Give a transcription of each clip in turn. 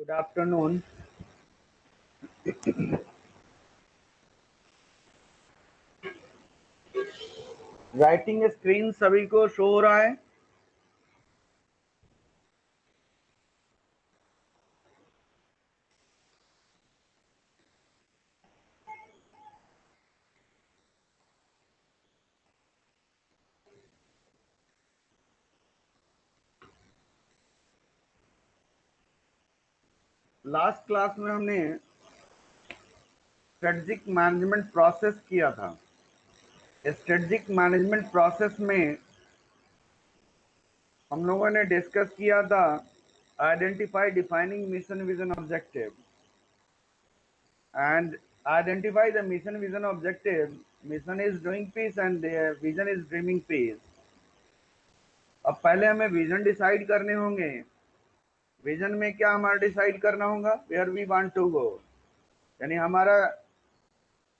Good afternoon. Writing screen सभी को show हो रहा है? लास्ट क्लास में हमने स्ट्रेटजिक मैनेजमेंट प्रोसेस किया था। स्ट्रेटजिक मैनेजमेंट प्रोसेस में हम लोगों ने डिस्कस किया था identify defining mission vision objective and identify the mission vision objective. Mission is doing peace and vision is dreaming peace. अब पहले हमें विजन डिसाइड करने होंगे। विजन में क्या हमारा डिसाइड करना होगा? Where we want to go, यानी हमारा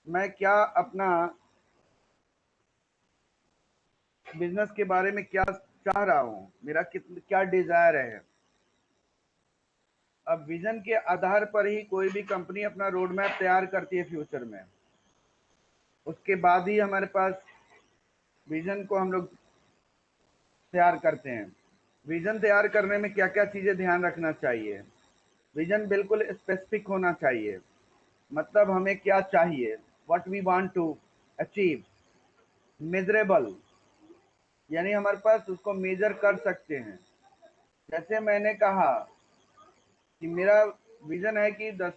मैं क्या अपना बिजनेस के बारे में क्या चाह रहा हूं, मेरा क्या डिजायर है। अब विजन के आधार पर ही कोई भी कंपनी अपना रोड मैप तैयार करती है फ्यूचर में। उसके बाद ही हमारे पास विजन को हम लोग तैयार करते हैं। विजन तैयार करने में क्या क्या चीजें ध्यान रखना चाहिए? विजन बिल्कुल स्पेसिफिक होना चाहिए, मतलब हमें क्या चाहिए, what we want to achieve. Measurable, यानी हमारे पास उसको मेजर कर सकते हैं। जैसे मैंने कहा कि मेरा विजन है कि 10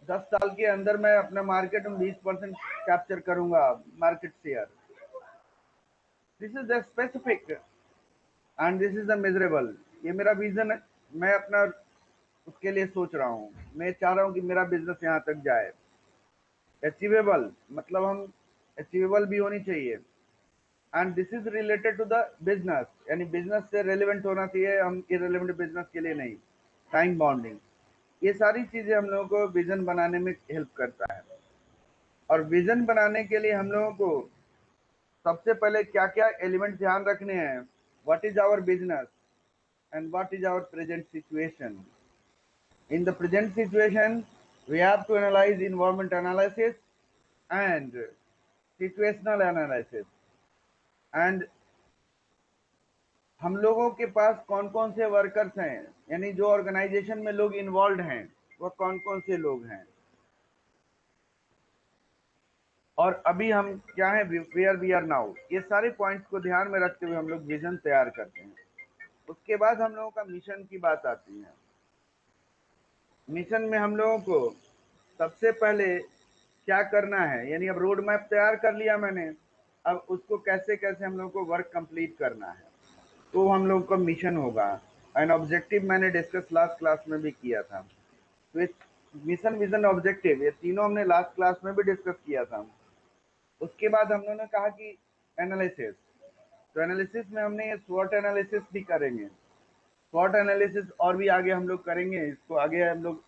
साल के अंदर मैं अपना मार्केट में 20% कैप्चर करूंगा market share. This is the specific and this is the measurable. ये मेरा विजन है, मैं अपना उसके लिए सोच रहा हूँ, मैं चाह रहा हूँ कि मेरा बिजनेस यहाँ तक जाए। अचीवेबल, मतलब हम अचीवेबल भी होनी चाहिए। And this is related to the business, यानी बिजनेस से रेलिवेंट होना चाहिए, हम इरेलीवेंट बिजनेस के लिए नहीं। टाइम बाउंडिंग, ये सारी चीजें हम लोगों को विजन बनाने में हेल्प करता है। और विजन बनाने के लिए हम लोगों को सबसे पहले क्या क्या एलिमेंट ध्यान रखने हैं? What is our business and what is our present situation. In the present situation we have to analyze environment analysis and situational analysis। And हम लोगों के पास कौन कौन से वर्कर्स हैं, यानी जो ऑर्गेनाइजेशन में लोग इन्वॉल्व हैं वो कौन कौन से लोग हैं, और अभी हम क्या है, वेयर वी आर नाउ। ये सारे पॉइंट्स को ध्यान में रखते हुए हम लोग विजन तैयार करते हैं। उसके बाद हम लोगों का मिशन की बात आती है। मिशन में हम लोगों को सबसे पहले क्या करना है, यानी अब रोड मैप तैयार कर लिया मैंने, अब उसको कैसे कैसे हम लोग को वर्क कंप्लीट करना है, तो हम लोग का मिशन होगा। एंड ऑब्जेक्टिव मैंने डिस्कस लास्ट क्लास में भी किया था। तो इस मिशन विजन ऑब्जेक्टिव ये तीनों हमने लास्ट क्लास में भी डिस्कस किया था। उसके बाद हम लोगों ने कहा कि एनालिसिस, तो एनालिसिस में हमने स्वॉट एनालिसिस भी करेंगे। स्वॉट एनालिसिस और भी आगे हम लोग करेंगे, इसको आगे हम लोग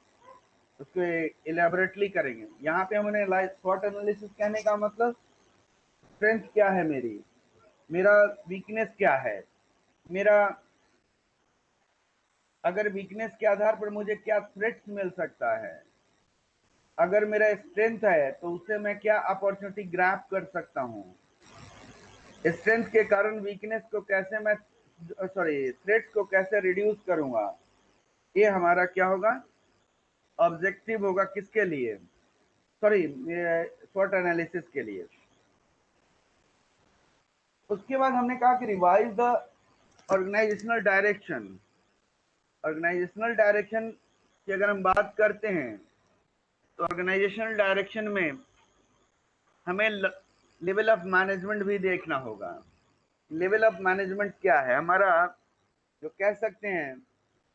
उसको इलेबोरेटली करेंगे। यहाँ पे हमने स्वॉट एनालिसिस कहने का मतलब स्ट्रेंथ क्या है मेरी, मेरा वीकनेस क्या है, मेरा अगर वीकनेस के आधार पर मुझे क्या थ्रेट्स मिल सकता है, अगर मेरा स्ट्रेंथ है तो उससे मैं क्या अपॉर्चुनिटी ग्रैब कर सकता हूँ, स्ट्रेंथ के कारण वीकनेस को कैसे मैं थ्रेट्स को कैसे रिड्यूस करूंगा। ये हमारा क्या होगा, ऑब्जेक्टिव होगा। किसके लिए? स्वॉट एनालिसिस के लिए। उसके बाद हमने कहा कि revise the organisational direction. Organisational direction की अगर हम बात करते हैं तो ऑर्गेनाइजेशनल डायरेक्शन में हमें लेवल ऑफ मैनेजमेंट भी देखना होगा। लेवल ऑफ मैनेजमेंट क्या है हमारा, जो कह सकते हैं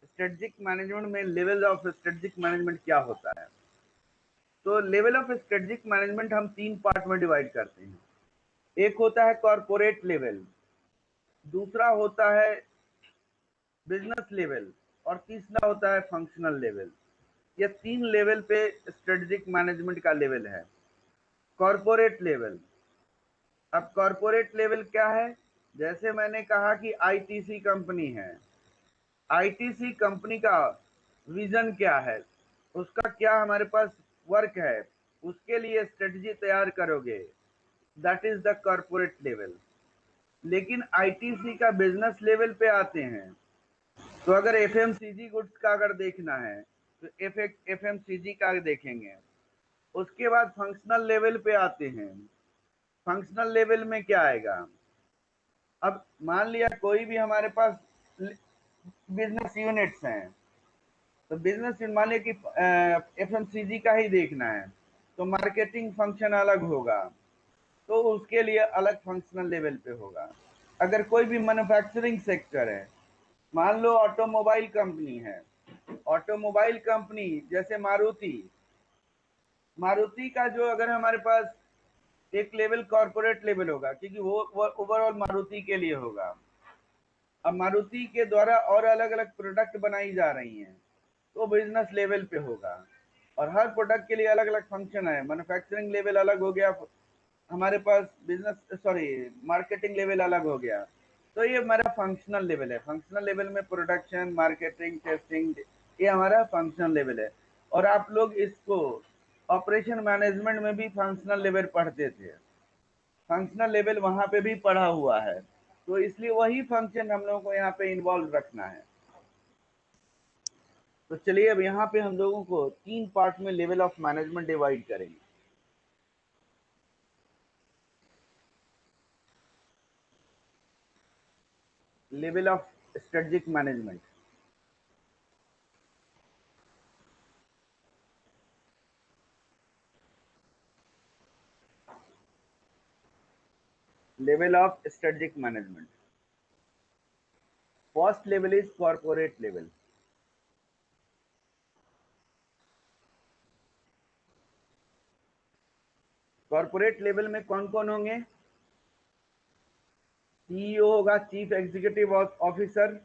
स्ट्रेटजिक मैनेजमेंट में लेवल ऑफ स्ट्रेटजिक मैनेजमेंट क्या होता है। तो लेवल ऑफ स्ट्रेटजिक मैनेजमेंट हम 3 पार्ट में डिवाइड करते हैं। एक होता है कॉर्पोरेट लेवल, दूसरा होता है बिजनेस लेवल, और तीसरा होता है फंक्शनल लेवल। ये 3 लेवल पे स्ट्रेटजिक मैनेजमेंट का लेवल है। कॉर्पोरेट लेवल, अब कॉर्पोरेट लेवल क्या है? जैसे मैंने कहा कि आईटीसी कंपनी है, आईटीसी कंपनी का विजन क्या है, उसका क्या हमारे पास वर्क है, उसके लिए स्ट्रेटजी तैयार करोगे, that is the corporate level. लेकिन आईटीसी का बिजनेस लेवल पे आते हैं, तो अगर एफएमसीजी गुड्स का अगर देखना है तो एफएमसीजी का देखेंगे। उसके बाद फंक्शनल लेवल पे आते हैं। फंक्शनल लेवल में क्या आएगा, अब मान लिया कोई भी हमारे पास बिजनेस यूनिट्स हैं, तो बिजनेस मान लिया कि एफएमसीजी का ही देखना है, तो मार्केटिंग फंक्शन अलग होगा, तो उसके लिए अलग फंक्शनल लेवल पे होगा। अगर कोई भी मैन्युफैक्चरिंग सेक्टर है, मान लो ऑटोमोबाइल कंपनी है, ऑटोमोबाइल कंपनी जैसे मारुति, मारुति का जो अगर हमारे पास एक लेवल कॉर्पोरेट लेवल होगा, क्योंकि वो ओवरऑल मारुति के लिए होगा। अब मारुति के द्वारा और अलग अलग प्रोडक्ट बनाई जा रही हैं, तो बिजनेस लेवल पे होगा, और हर प्रोडक्ट के लिए अलग अलग फंक्शन है। मैन्युफैक्चरिंग लेवल अलग हो गया हमारे पास, बिजनेस सॉरी मार्केटिंग लेवल अलग हो गया, तो ये हमारा फंक्शनल लेवल है। फंक्शनल लेवल में प्रोडक्शन, मार्केटिंग, टेस्टिंग, ये हमारा फंक्शनल लेवल है। और आप लोग इसको ऑपरेशन मैनेजमेंट में भी फंक्शनल लेवल पढ़ते थे, फंक्शनल लेवल वहां पे भी पढ़ा हुआ है, तो इसलिए वही फंक्शन हम लोगों को यहाँ पे इन्वॉल्व रखना है। तो चलिए अब यहाँ पे हम लोगों को 3 पार्ट में लेवल ऑफ मैनेजमेंट डिवाइड करेंगे। Level of strategic management, level of strategic management. First level is corporate level. Corporate level में कौन कौन होंगे, सीईओ होगा, chief executive officer,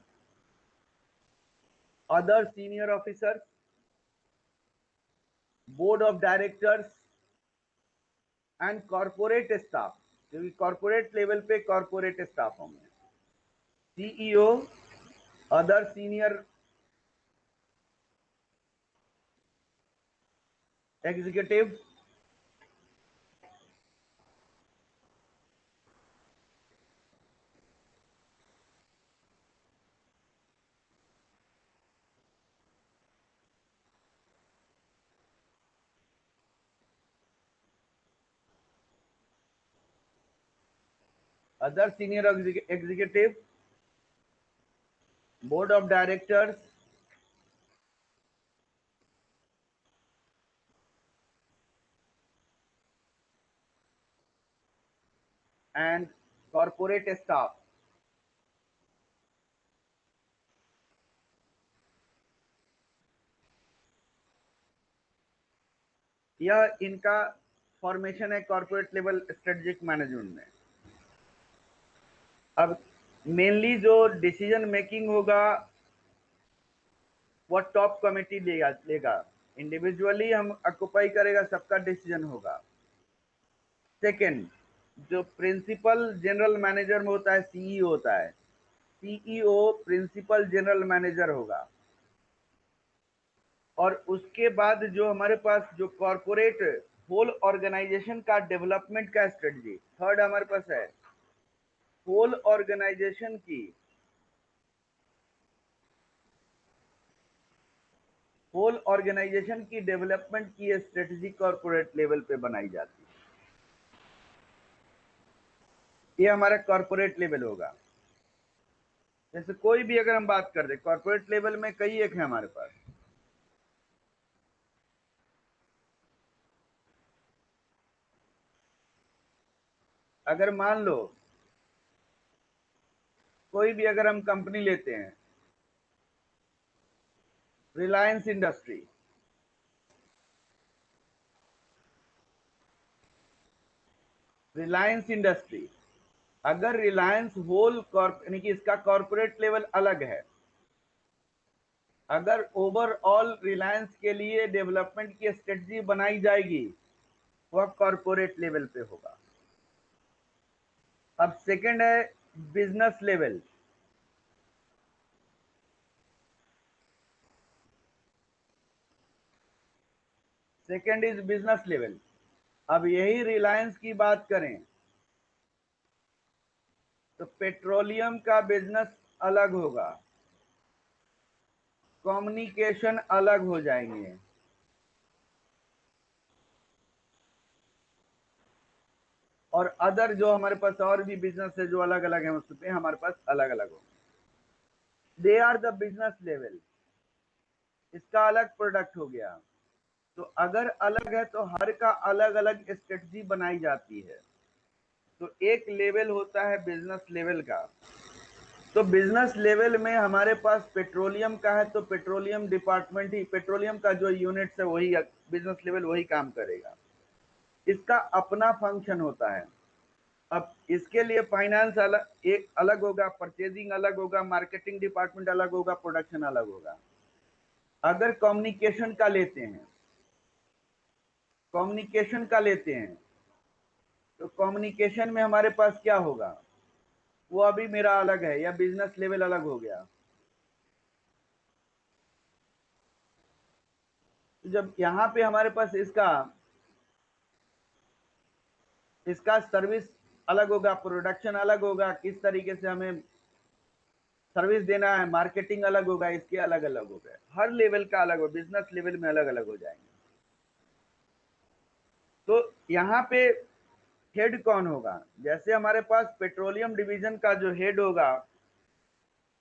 other senior officer, board of directors and corporate staff, क्योंकि corporate level पे corporate staff होंगे, CEO, other senior executive, other senior executive, board of directors, and corporate staff. यह इनका फॉर्मेशन है corporate level strategic management में। अब mainly जो decision making होगा वो टॉप कमेटी लेगा, इंडिविजुअली हम ऑक्युपाई करेगा, सबका डिसीजन होगा। सेकंड, जो प्रिंसिपल जनरल मैनेजर में होता है, सीईओ होता है, सीईओ प्रिंसिपल जनरल मैनेजर होगा। और उसके बाद जो हमारे पास जो कॉर्पोरेट होल ऑर्गेनाइजेशन का डेवलपमेंट का स्ट्रेटजी, थर्ड हमारे पास है होल ऑर्गेनाइजेशन की, होल ऑर्गेनाइजेशन की डेवलपमेंट की स्ट्रेटजी कॉर्पोरेट लेवल पे बनाई जाती है। ये हमारा कॉर्पोरेट लेवल होगा। जैसे कोई भी अगर हम बात कर दे, कॉर्पोरेट लेवल में कई एक है हमारे पास, अगर मान लो कोई भी अगर हम कंपनी लेते हैं, रिलायंस इंडस्ट्री, रिलायंस इंडस्ट्री, अगर रिलायंस होल यानी कि इसका कॉर्पोरेट लेवल अलग है, अगर ओवरऑल रिलायंस के लिए डेवलपमेंट की स्ट्रेटजी बनाई जाएगी, वह कॉर्पोरेट लेवल पे होगा। अब सेकंड है business level. Second is business level. अब यही रिलायंस की बात करें तो पेट्रोलियम का बिजनेस अलग होगा, कम्युनिकेशन अलग हो जाएंगे, और अदर जो हमारे पास और भी बिजनेस है जो अलग अलग है उसपे हमारे पास अलग अलग होंगे। They are the business level. इसका अलग प्रोडक्ट हो गया। तो अगर अलग है तो हर का अलग अलग स्ट्रेटजी बनाई जाती है। तो एक लेवल होता है बिजनेस लेवल का। तो बिजनेस लेवल में हमारे पास पेट्रोलियम का है तो पेट्रोलियम डिपार्टमेंट ही, पेट्रोलियम का जो यूनिट्स है वही बिजनेस लेवल वही काम करेगा। इसका अपना फंक्शन होता है। अब इसके लिए फाइनेंस अलग एक अलग होगा, परचेजिंग अलग होगा, मार्केटिंग डिपार्टमेंट अलग होगा, प्रोडक्शन अलग होगा। अगर कम्युनिकेशन का लेते हैं, कम्युनिकेशन का लेते हैं तो कम्युनिकेशन में हमारे पास क्या होगा, वो अभी मेरा अलग है या बिजनेस लेवल अलग हो गया। तो जब यहां पे हमारे पास इसका इसका सर्विस अलग होगा, प्रोडक्शन अलग होगा, किस तरीके से हमें सर्विस देना है, मार्केटिंग अलग होगा, इसके अलग अलग हो गए, हर लेवल का अलग हो, बिजनेस लेवल में अलग अलग हो जाएंगे। तो यहाँ पे हेड कौन होगा, जैसे हमारे पास पेट्रोलियम डिवीजन का जो हेड होगा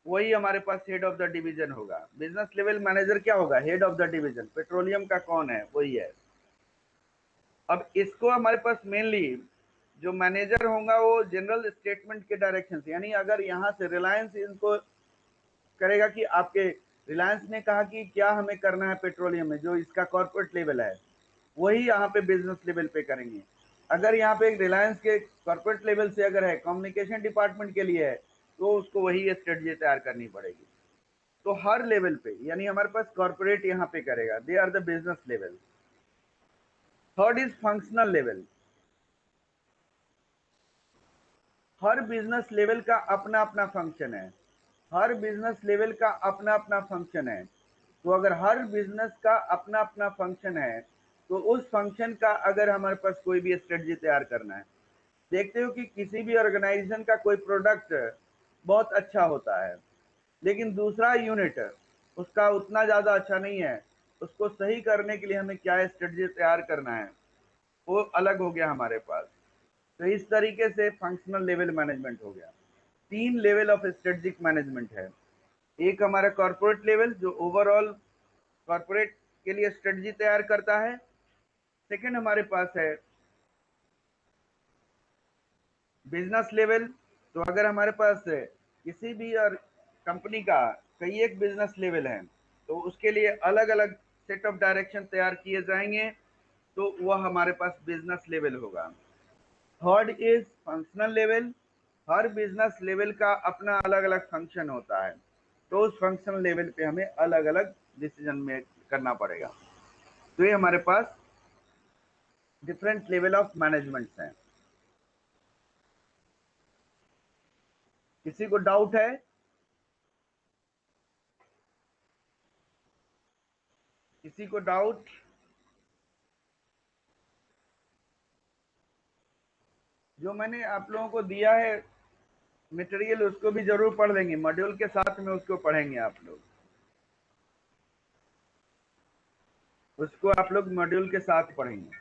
वही हमारे पास हेड ऑफ द डिवीजन होगा। बिजनेस लेवल मैनेजर क्या होगा, head of the division. Petroleum का कौन है, वही है। अब इसको हमारे पास मेनली जो मैनेजर होगा वो जनरल स्टेटमेंट के डायरेक्शन से, यानी अगर यहाँ से रिलायंस इनको करेगा कि आपके रिलायंस ने कहा कि क्या हमें करना है पेट्रोलियम में, जो इसका कॉर्पोरेट लेवल है वही यहाँ पे बिजनेस लेवल पे करेंगे। अगर यहाँ पे रिलायंस के कॉर्पोरेट लेवल से अगर है, कम्युनिकेशन डिपार्टमेंट के लिए है, तो उसको वही स्ट्रेटजी तैयार करनी पड़ेगी। तो हर लेवल पे, यानी हमारे पास कॉर्पोरेट यहाँ पे करेगा, they are the business level. Third is functional level. हर बिजनेस लेवल का अपना अपना फंक्शन है, हर बिजनेस लेवल का अपना अपना फंक्शन है। तो अगर हर बिजनेस का अपना अपना फंक्शन है तो उस फंक्शन का अगर हमारे पास कोई भी स्ट्रेटजी तैयार करना है, देखते हो कि किसी भी ऑर्गेनाइजेशन का कोई प्रोडक्ट बहुत अच्छा होता है लेकिन दूसरा यूनिट उसका उतना ज्यादा अच्छा नहीं है, उसको सही करने के लिए हमें क्या स्ट्रेटजी तैयार करना है वो अलग हो गया हमारे पास। तो इस तरीके से फंक्शनल लेवल मैनेजमेंट हो गया। तीन लेवल ऑफ स्ट्रेटेजिक मैनेजमेंट है। एक हमारा कॉर्पोरेट लेवल जो ओवरऑल कॉर्पोरेट के लिए स्ट्रेटजी तैयार करता है। सेकंड हमारे पास है बिजनेस लेवल। तो अगर हमारे पास किसी भी और कंपनी का कई एक बिजनेस लेवल है तो उसके लिए अलग अलग सेट ऑफ डायरेक्शन तैयार किए जाएंगे, तो वह हमारे पास बिजनेस लेवल होगा। Third is functional level. हर बिजनेस लेवल का अपना अलग अलग फंक्शन होता है, तो उस फंक्शनल लेवल पे हमें अलग अलग डिसीजन मेक करना पड़ेगा। तो ये हमारे पास डिफरेंट लेवल ऑफ मैनेजमेंट्स हैं। किसी को डाउट है? किसी को डाउट? जो मैंने आप लोगों को दिया है मटेरियल उसको भी जरूर पढ़ लेंगे, मॉड्यूल के साथ में उसको पढ़ेंगे आप लोग, उसको आप लोग मॉड्यूल के साथ पढ़ेंगे।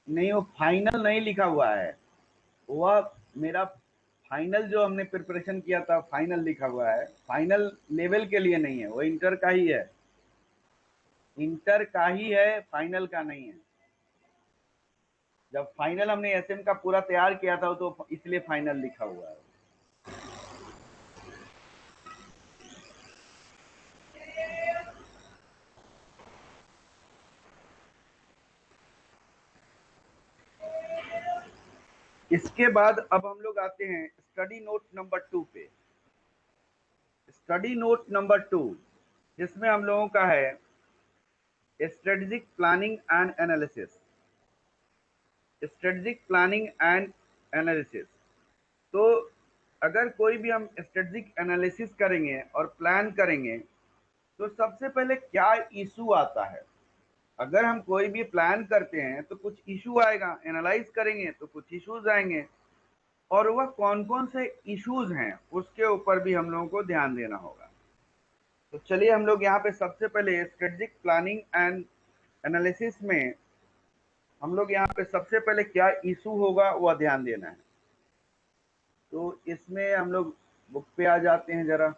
नहीं, वो फाइनल नहीं लिखा हुआ है, वह मेरा फाइनल जो हमने प्रिपरेशन किया था फाइनल लिखा हुआ है, फाइनल लेवल के लिए नहीं है, वो इंटर का ही है, इंटर का ही है, फाइनल का नहीं है। जब फाइनल हमने एसएम का पूरा तैयार किया था तो इसलिए फाइनल लिखा हुआ है। इसके बाद अब हम लोग आते हैं स्टडी नोट नंबर 2 पे। स्टडी नोट नंबर 2 जिसमें हम लोगों का है strategic planning and analysis. Strategic planning and analysis, तो अगर कोई भी हम स्ट्रेटेजिक एनालिसिस करेंगे और प्लान करेंगे तो सबसे पहले क्या इशू आता है। अगर हम कोई भी प्लान करते हैं तो कुछ इशू आएगा, एनालाइज करेंगे तो कुछ इश्यूज आएंगे, और वह कौन कौन से इश्यूज हैं उसके ऊपर भी हम लोगों को ध्यान देना होगा। तो चलिए हम लोग यहाँ पे सबसे पहले स्ट्रेटेजिक प्लानिंग एंड एनालिसिस में हम लोग यहाँ पे सबसे पहले क्या इशू होगा वह ध्यान देना है। तो इसमें हम लोग बुक पे आ जाते हैं जरा।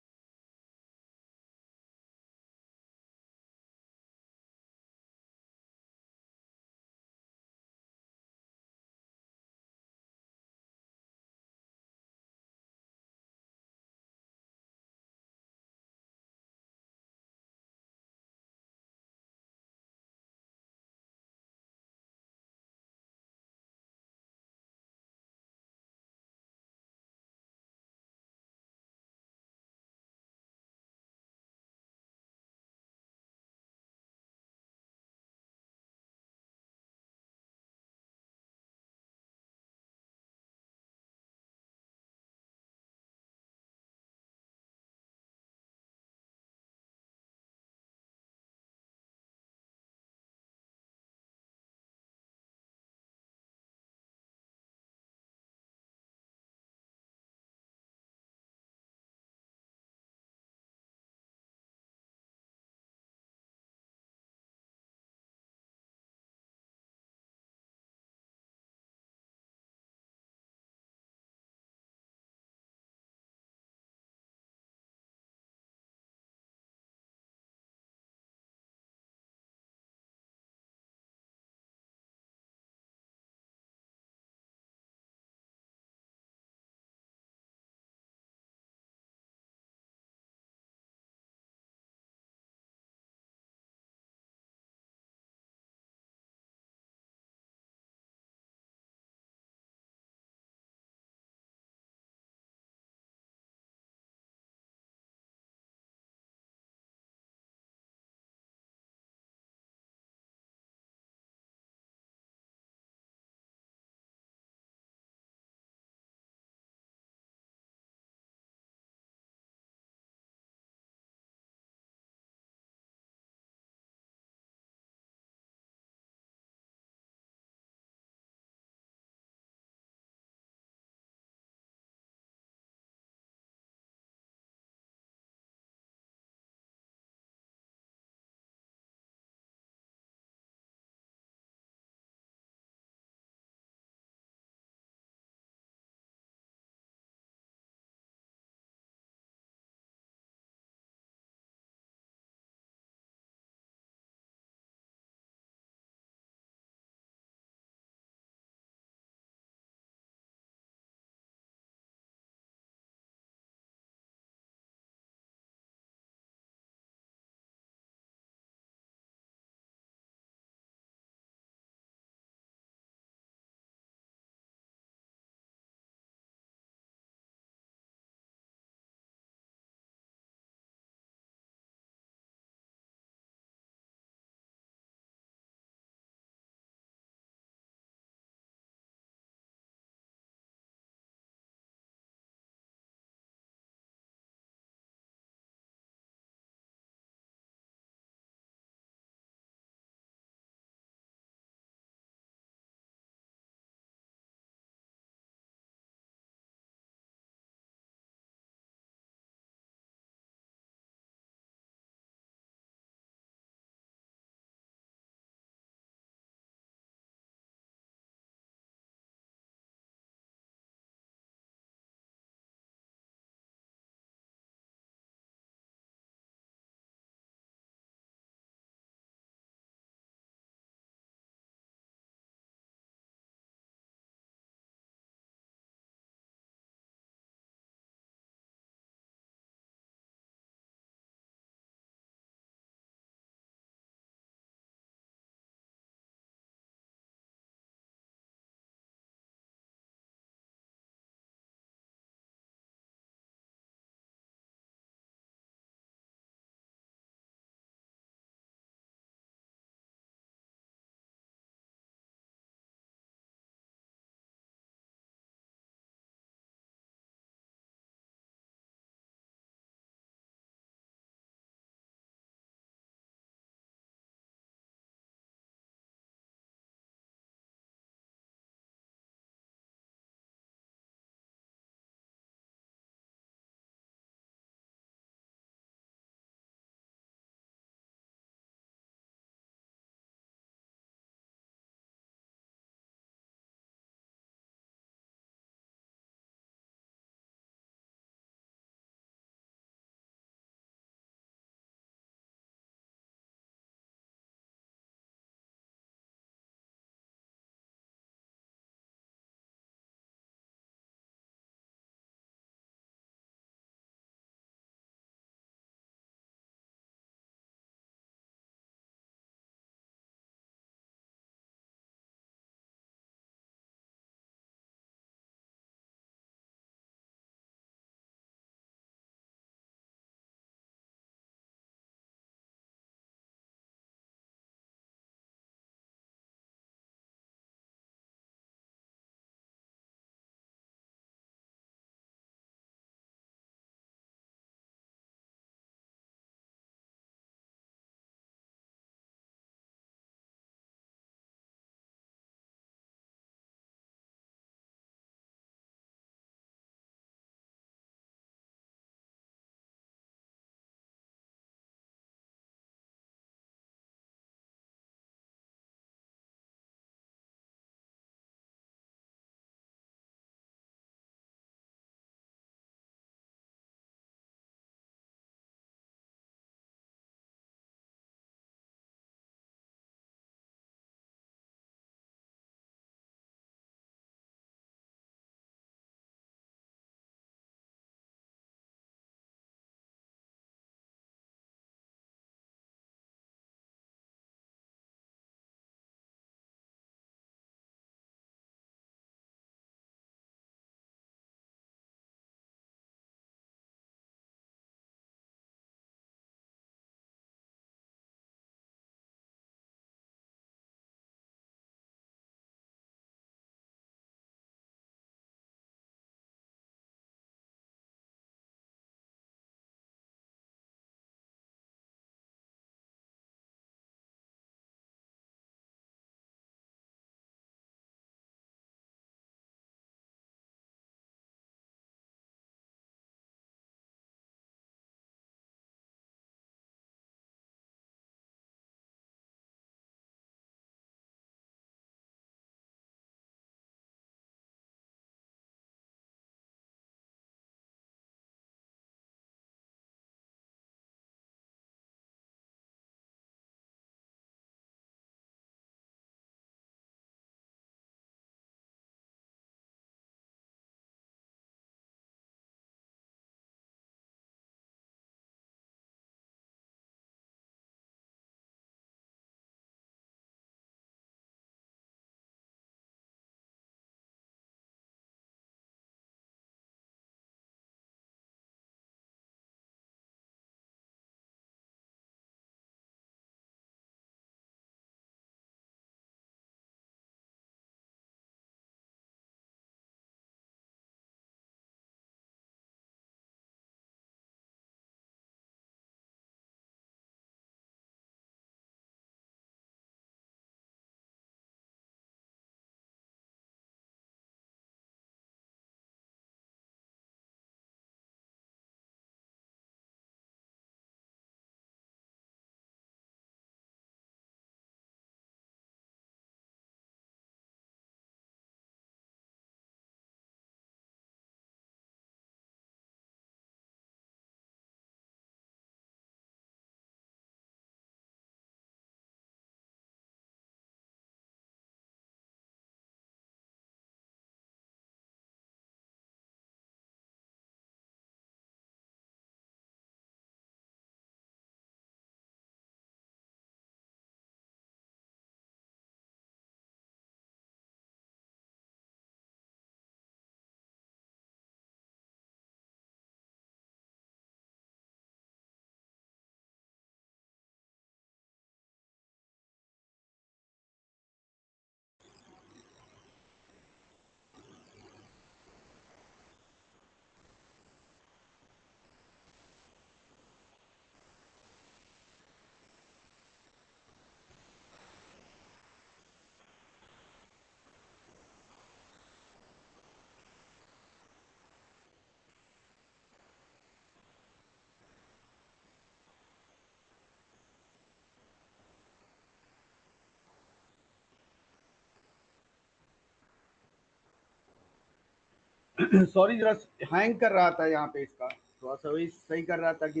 सॉरी, जरा हैंग कर रहा था यहाँ पे, इसका थोड़ा सा वही सही कर रहा था कि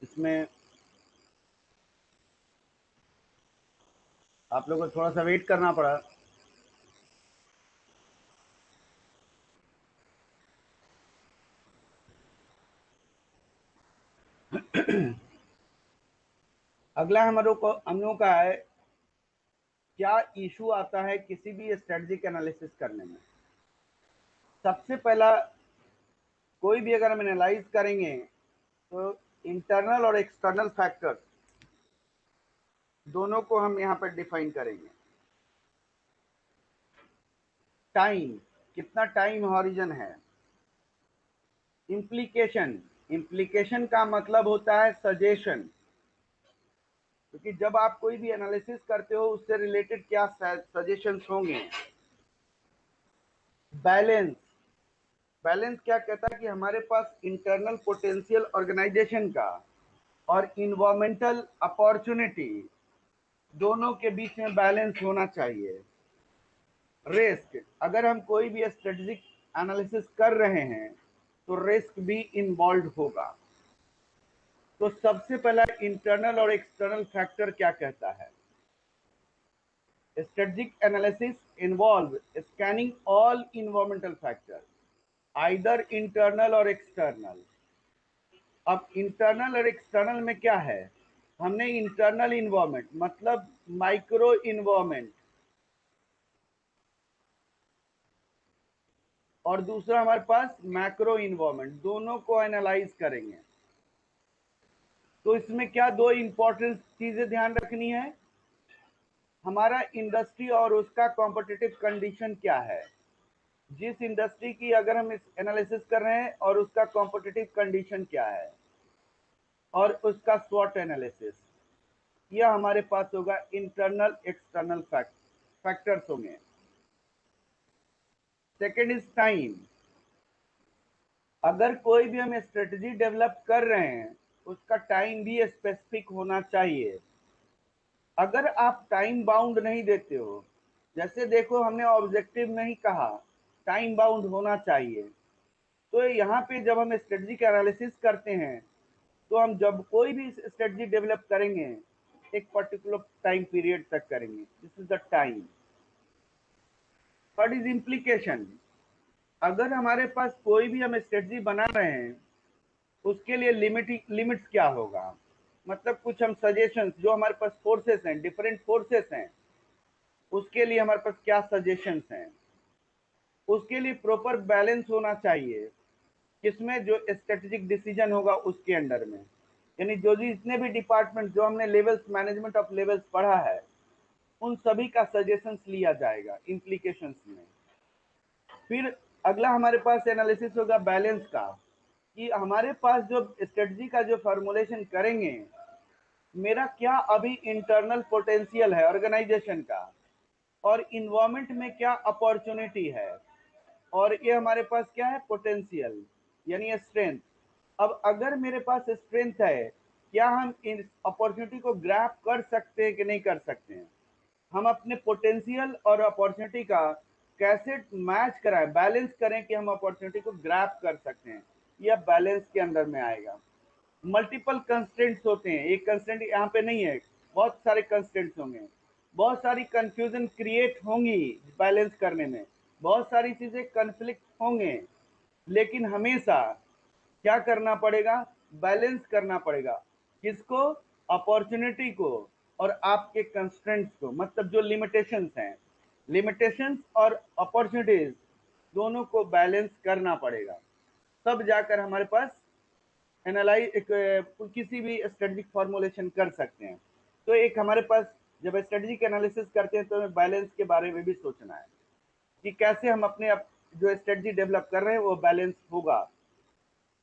इसमें आप लोगों को थोड़ा सा वेट करना पड़ा। अगला हम लोगों का है, क्या इशू आता है किसी भी स्ट्रेटजिक एनालिसिस करने में। सबसे पहला, कोई भी अगर हम एनालाइज करेंगे तो इंटरनल और एक्सटर्नल फैक्टर्स दोनों को हम यहाँ पर डिफाइन करेंगे। टाइम, कितना टाइम हॉरिजन है। इम्प्लीकेशन, इम्प्लीकेशन का मतलब होता है सजेशन, क्योंकि जब आप कोई भी एनालिसिस करते हो उससे रिलेटेड क्या सजेशंस होंगे। बैलेंस, बैलेंस क्या कहता है कि हमारे पास इंटरनल पोटेंशियल ऑर्गेनाइजेशन का और इन्वायरमेंटल अपॉर्चुनिटी दोनों के बीच में बैलेंस होना चाहिए। रिस्क, अगर हम कोई भी स्ट्रेटेजिक एनालिसिस कर रहे हैं तो रिस्क भी इन्वॉल्व होगा। तो सबसे पहला इंटरनल और एक्सटर्नल फैक्टर क्या कहता है। Strategic analysis involve scanning all environmental factor, either internal और एक्सटर्नल। अब इंटरनल और एक्सटर्नल में क्या है, हमने इंटरनल इन्वायरमेंट मतलब माइक्रो इन्वायरमेंट, और दूसरा हमारे पास मैक्रो इन्वायरमेंट, दोनों को एनालाइज करेंगे। तो इसमें क्या दो इंपॉर्टेंट चीजें ध्यान रखनी है, हमारा इंडस्ट्री और उसका कॉम्पिटिटिव कंडीशन क्या है। जिस इंडस्ट्री की अगर हम इस एनालिसिस कर रहे हैं और उसका कॉम्पिटिटिव कंडीशन क्या है, और उसका स्वॉट एनालिसिस, यह हमारे पास होगा। इंटरनल एक्सटर्नल फैक्टर्स होंगे। सेकेंड इज टाइम, अगर कोई भी हम स्ट्रेटजी डेवलप कर रहे हैं उसका टाइम भी स्पेसिफिक होना चाहिए। अगर आप टाइम बाउंड नहीं देते हो, जैसे देखो हमने ऑब्जेक्टिव नहीं कहा, टाइम बाउंड होना चाहिए। तो यहाँ पे जब हम स्ट्रेटजी का एनालिसिस करते हैं तो हम जब कोई भी स्ट्रेटजी डेवलप करेंगे एक पर्टिकुलर टाइम पीरियड तक करेंगे, this is the time. What is implication, अगर हमारे पास कोई भी हम स्ट्रेटजी बना रहे हैं उसके लिए लिमिट्स क्या होगा, मतलब कुछ हम सजेशंस, जो हमारे पास फोर्सेस हैं, डिफरेंट फोर्सेस हैं, उसके लिए हमारे पास क्या सजेशंस हैं। उसके लिए प्रॉपर बैलेंस होना चाहिए, किसमें जो स्ट्रेटेजिक डिसीजन होगा उसके अंडर में, यानी जो जितने भी डिपार्टमेंट, जो हमने लेवल्स, मैनेजमेंट ऑफ लेवल्स पढ़ा है, उन सभी का सजेशंस लिया जाएगा इम्प्लीकेशंस में। फिर अगला हमारे पास एनालिसिस होगा बैलेंस का, कि हमारे पास जो स्ट्रेटजी का जो फॉर्मुलेशन करेंगे, मेरा क्या अभी इंटरनल पोटेंशियल है ऑर्गेनाइजेशन का, और इन्वायरमेंट में क्या अपॉर्चुनिटी है, और ये हमारे पास क्या है, पोटेंशियल यानी स्ट्रेंथ। अब अगर मेरे पास स्ट्रेंथ है, क्या हम इन अपॉर्चुनिटी को ग्रैब कर सकते हैं कि नहीं कर सकते हैं, हम अपने पोटेंशियल और अपॉर्चुनिटी का कैसे मैच कराएं, बैलेंस करें कि हम अपॉर्चुनिटी को ग्रैब कर सकते हैं, यह बैलेंस के अंदर में आएगा। मल्टीपल कंस्ट्रेंट्स होते हैं, एक कंस्ट्रेंट यहाँ पे नहीं है, बहुत सारे कंस्ट्रेंट्स होंगे, बहुत सारी कंफ्यूजन क्रिएट होंगी बैलेंस करने में, बहुत सारी चीजें कन्फ्लिक्ट होंगे, लेकिन हमेशा क्या करना पड़ेगा, बैलेंस करना पड़ेगा। किसको, अपॉर्चुनिटी को और आपके कंस्ट्रेंट्स को, मतलब जो लिमिटेशंस हैं, लिमिटेशंस और अपॉर्चुनिटीज दोनों को बैलेंस करना पड़ेगा, तब जाकर हमारे पास एनालाइज किसी भी स्ट्रेटजिक फॉर्मुलेशन कर सकते हैं। तो एक हमारे पास जब स्ट्रेटजिक एनालिसिस करते हैं तो हमें बैलेंस के बारे में भी सोचना है कि कैसे हम अपने जो स्ट्रेटजी डेवलप कर रहे हैं वो बैलेंस होगा।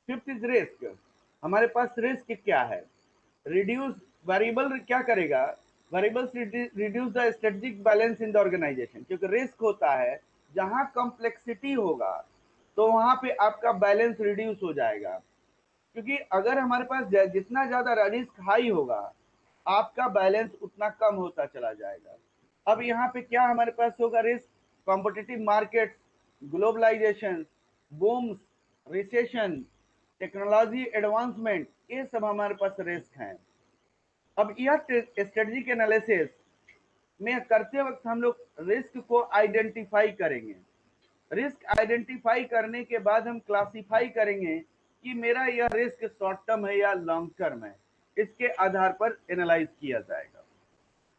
फिफ्थ इज रिस्क, हमारे पास रिस्क क्या है, रिड्यूस, वेरिएबल क्या करेगा, variables reduce the strategic balance in the organisation, क्योंकि रिस्क होता है जहां कॉम्प्लेक्सिटी होगा तो वहां पे आपका बैलेंस रिड्यूस हो जाएगा, क्योंकि अगर हमारे पास जितना ज्यादा रिस्क हाई होगा आपका बैलेंस उतना कम होता चला जाएगा। अब यहाँ पे क्या हमारे पास होगा risk, competitive market, globalisation, booms, recession, technology advancement, ये सब हमारे पास रिस्क हैं। अब यह स्ट्रेटेजिक एनालिसिस में करते वक्त हम लोग रिस्क को आइडेंटिफाई करेंगे। रिस्क आइडेंटिफाई करने के बाद हम क्लासिफाई करेंगे कि मेरा यह रिस्क शॉर्ट टर्म है या लॉन्ग टर्म है, इसके आधार पर एनालाइज किया जाएगा।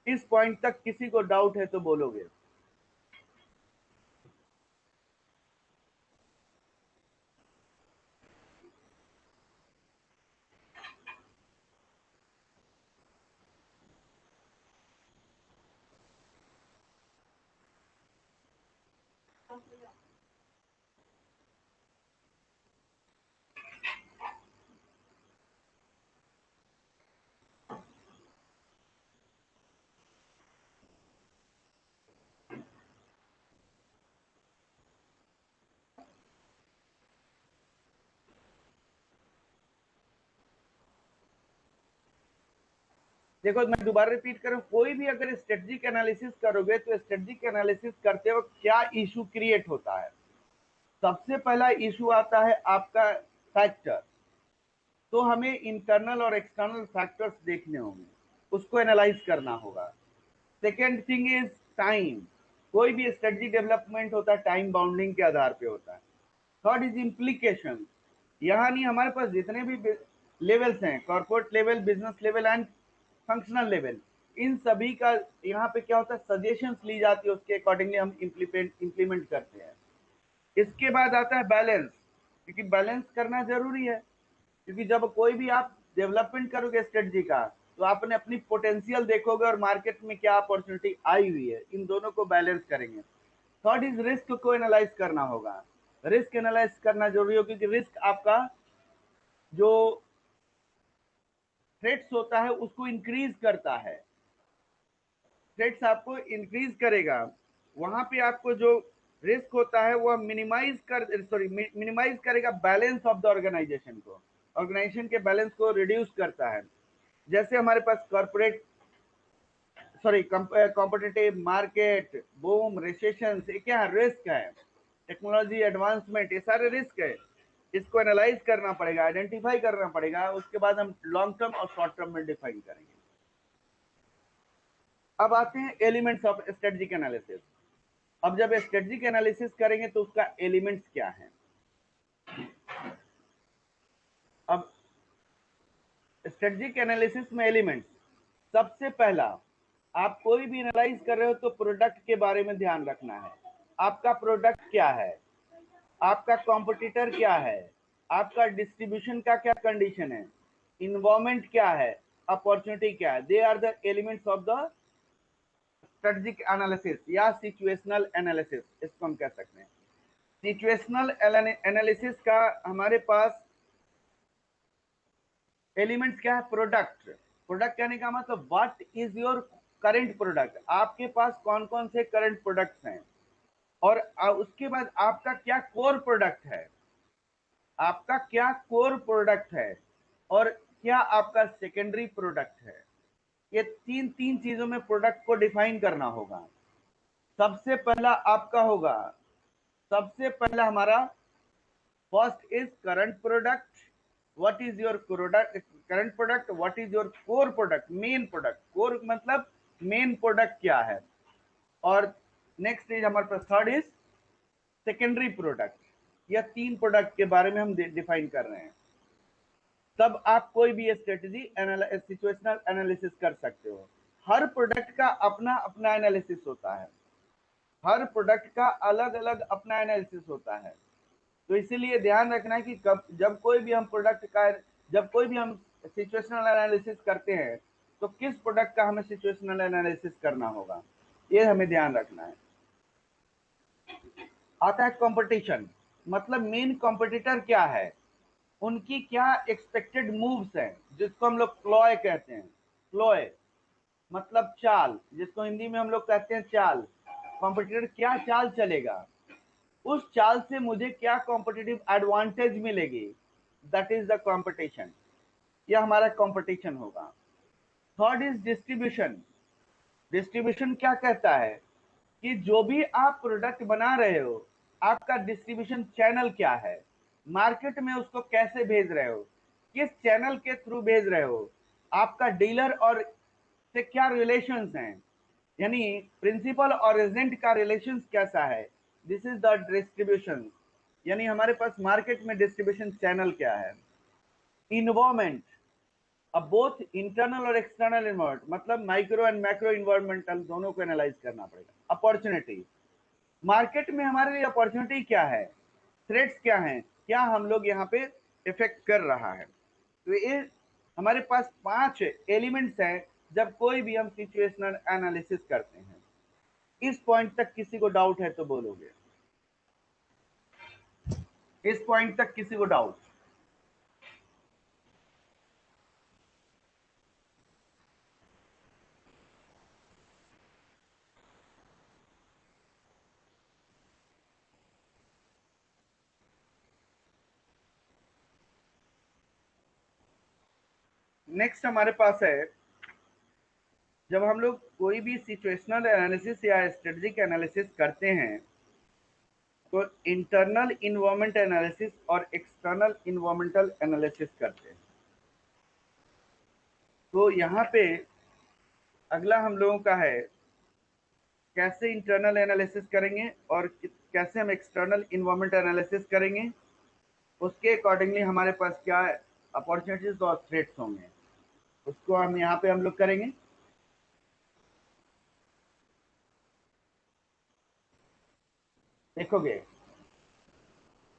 इस पॉइंट तक किसी को डाउट है तो बोलोगे? देखो, मैं दोबारा रिपीट करूं, कोई भी अगर स्ट्रेटेजिक एनालिसिस करोगे तो स्ट्रेटेजिक एनालिसिस करते वक्त क्या इशू क्रिएट होता है? सबसे पहला इशू आता है आपका फैक्टर। तो हमें इंटरनल और एक्सटर्नल फैक्टर्स देखने होंगे, उसको एनालाइज करना होगा। Second thing is time. कोई भी स्ट्रेटजी डेवलपमेंट होता है टाइम बाउंडिंग के आधार पे होता है। Third is implication. यहाँ नहीं, हमारे पास जितने भी लेवल्स हैं, corporate level, business level and functional level, इन सभी का यहाँ पे क्या होता है, सजेशंस ली जाती है, उसके अकॉर्डिंगली हम इम्प्लीमेंट करते हैं। इसके बाद आता है बैलेंस, क्योंकि बैलेंस करना जरूरी है। क्योंकि जब कोई भी आप डेवलपमेंट करोगे स्ट्रेटजी का, तो आपने अपनी पोटेंशियल देखोगे और मार्केट में क्या अपॉर्चुनिटी आई हुई है, इन दोनों को बैलेंस करेंगे। थर्ड इज रिस्क को एनालाइज करना होगा। रिस्क एनालाइज करना जरूरी हो, क्योंकि रिस्क आपका जो थ्रेट्स होता है उसको इंक्रीज करता है। थ्रेट्स आपको इंक्रीज करेगा, वहां पे आपको जो रिस्क होता है वह मिनिमाइज करेगा बैलेंस ऑफ द ऑर्गेनाइजेशन को, ऑर्गेनाइजेशन के बैलेंस को रिड्यूस करता है। जैसे हमारे पास कॉम्पिटिटिव मार्केट, बूम, रिसेशन, ये क्या है, रिस्क है। टेक्नोलॉजी एडवांसमेंट, ये सारे रिस्क है। इसको एनालाइज करना पड़ेगा, आइडेंटिफाई करना पड़ेगा, उसके बाद हम लॉन्ग टर्म और शॉर्ट टर्म में डिफाइन करेंगे। अब आते हैं एलिमेंट्स ऑफ स्ट्रेटेजिक एनालिसिस। अब जब स्ट्रेटेजिक एनालिसिस करेंगे तो उसका एलिमेंट्स क्या है? अब स्ट्रेटेजिक एनालिसिस में एलिमेंट्स, सबसे पहला, आप कोई भी एनालाइज कर रहे हो तो प्रोडक्ट के बारे में ध्यान रखना है। आपका प्रोडक्ट क्या है, आपका कॉम्पिटिटर क्या है, आपका डिस्ट्रीब्यूशन का क्या कंडीशन है, इन्वायरमेंट क्या है, अपॉर्चुनिटी क्या है। They are the elements of the strategic analysis या सिचुएशनल एनालिसिस, इसको हम कह सकते हैं। सिचुएशनल एनालिसिस का हमारे पास एलिमेंट्स क्या है? प्रोडक्ट। प्रोडक्ट कहने का मतलब what is your current product, आपके पास कौन कौन से करंट प्रोडक्ट्स हैं, और उसके बाद आपका क्या कोर प्रोडक्ट है, आपका क्या कोर प्रोडक्ट है, और क्या आपका सेकेंडरी प्रोडक्ट है। ये तीन तीन चीजों में प्रोडक्ट को डिफाइन करना होगा। सबसे पहला आपका होगा, सबसे पहला हमारा first is current product. What is your product, current product, what is your core product, main product. Core मतलब मेन प्रोडक्ट क्या है। और नेक्स्ट इज हमारे पास थर्ड इज सेकेंडरी प्रोडक्ट। यह तीन प्रोडक्ट के बारे में हम डिफाइन कर रहे हैं। तब आप कोई भी स्ट्रेटेजी सिचुएशनल एनालिसिस कर सकते हो। हर प्रोडक्ट का अपना अपना एनालिसिस होता है, हर प्रोडक्ट का अलग अलग अपना एनालिसिस होता है। तो इसीलिए ध्यान रखना है कि जब कोई भी हम प्रोडक्ट का, जब कोई भी हम सिचुएशनल एनालिसिस करते हैं तो किस प्रोडक्ट का हमें सिचुएशनल एनालिसिस करना होगा, ये हमें ध्यान रखना है। आता है कंपटीशन, मतलब मेन कॉम्पिटिटर क्या है, उनकी क्या एक्सपेक्टेड मूव्स हैं, जिसको हम लोग प्लॉय कहते हैं। प्लॉय मतलब चाल, जिसको हिंदी में हम लोग कहते हैं चाल। कॉम्पिटिटर क्या चाल चलेगा, उस चाल से मुझे क्या कॉम्पिटिटिव एडवांटेज मिलेगी, दैट इज द कंपटीशन। यह हमारा कंपटीशन होगा। Third is distribution. डिस्ट्रीब्यूशन क्या कहता है कि जो भी आप प्रोडक्ट बना रहे हो, आपका डिस्ट्रीब्यूशन चैनल क्या है, मार्केट में उसको कैसे भेज रहे हो, किस चैनल के थ्रू भेज रहे हो, आपका डीलर और से क्या रिलेशंस हैं, यानी प्रिंसिपल और एजेंट का रिलेशंस कैसा है, दिस इज द डिस्ट्रीब्यूशन, यानी हमारे पास मार्केट में डिस्ट्रीब्यूशन चैनल क्या है। इन्वायरमेंट, अब बोथ इंटरनल और एक्सटर्नल इन्वायरमेंट, मतलब माइक्रो एंड मैक्रो इन्वायरमेंटल दोनों को एनालाइज करना पड़ेगा। अपॉर्चुनिटी, मार्केट में हमारे लिए अपॉर्चुनिटी क्या है, थ्रेट्स क्या हैं, क्या हम लोग यहाँ पे इफेक्ट कर रहा है। तो ये हमारे पास 5 एलिमेंट्स हैं जब कोई भी हम सिचुएशनल एनालिसिस करते हैं। इस पॉइंट तक किसी को डाउट है तो बोलोगे, इस पॉइंट तक किसी को डाउट? नेक्स्ट हमारे पास है, जब हम लोग कोई भी सिचुएशनल एनालिसिस या स्ट्रेटेजिक एनालिसिस करते हैं तो इंटरनल इन्वायरमेंट एनालिसिस और एक्सटर्नल इन्वायरमेंटल एनालिसिस करते हैं। तो यहाँ पे अगला हम लोगों का है कैसे इंटरनल एनालिसिस करेंगे और कैसे हम एक्सटर्नल इन्वायरमेंट एनालिसिस करेंगे, उसके अकॉर्डिंगली हमारे पास क्या अपॉर्चुनिटीज और थ्रेट्स होंगे, उसको हम यहाँ पे हम लोग करेंगे। देखोगे,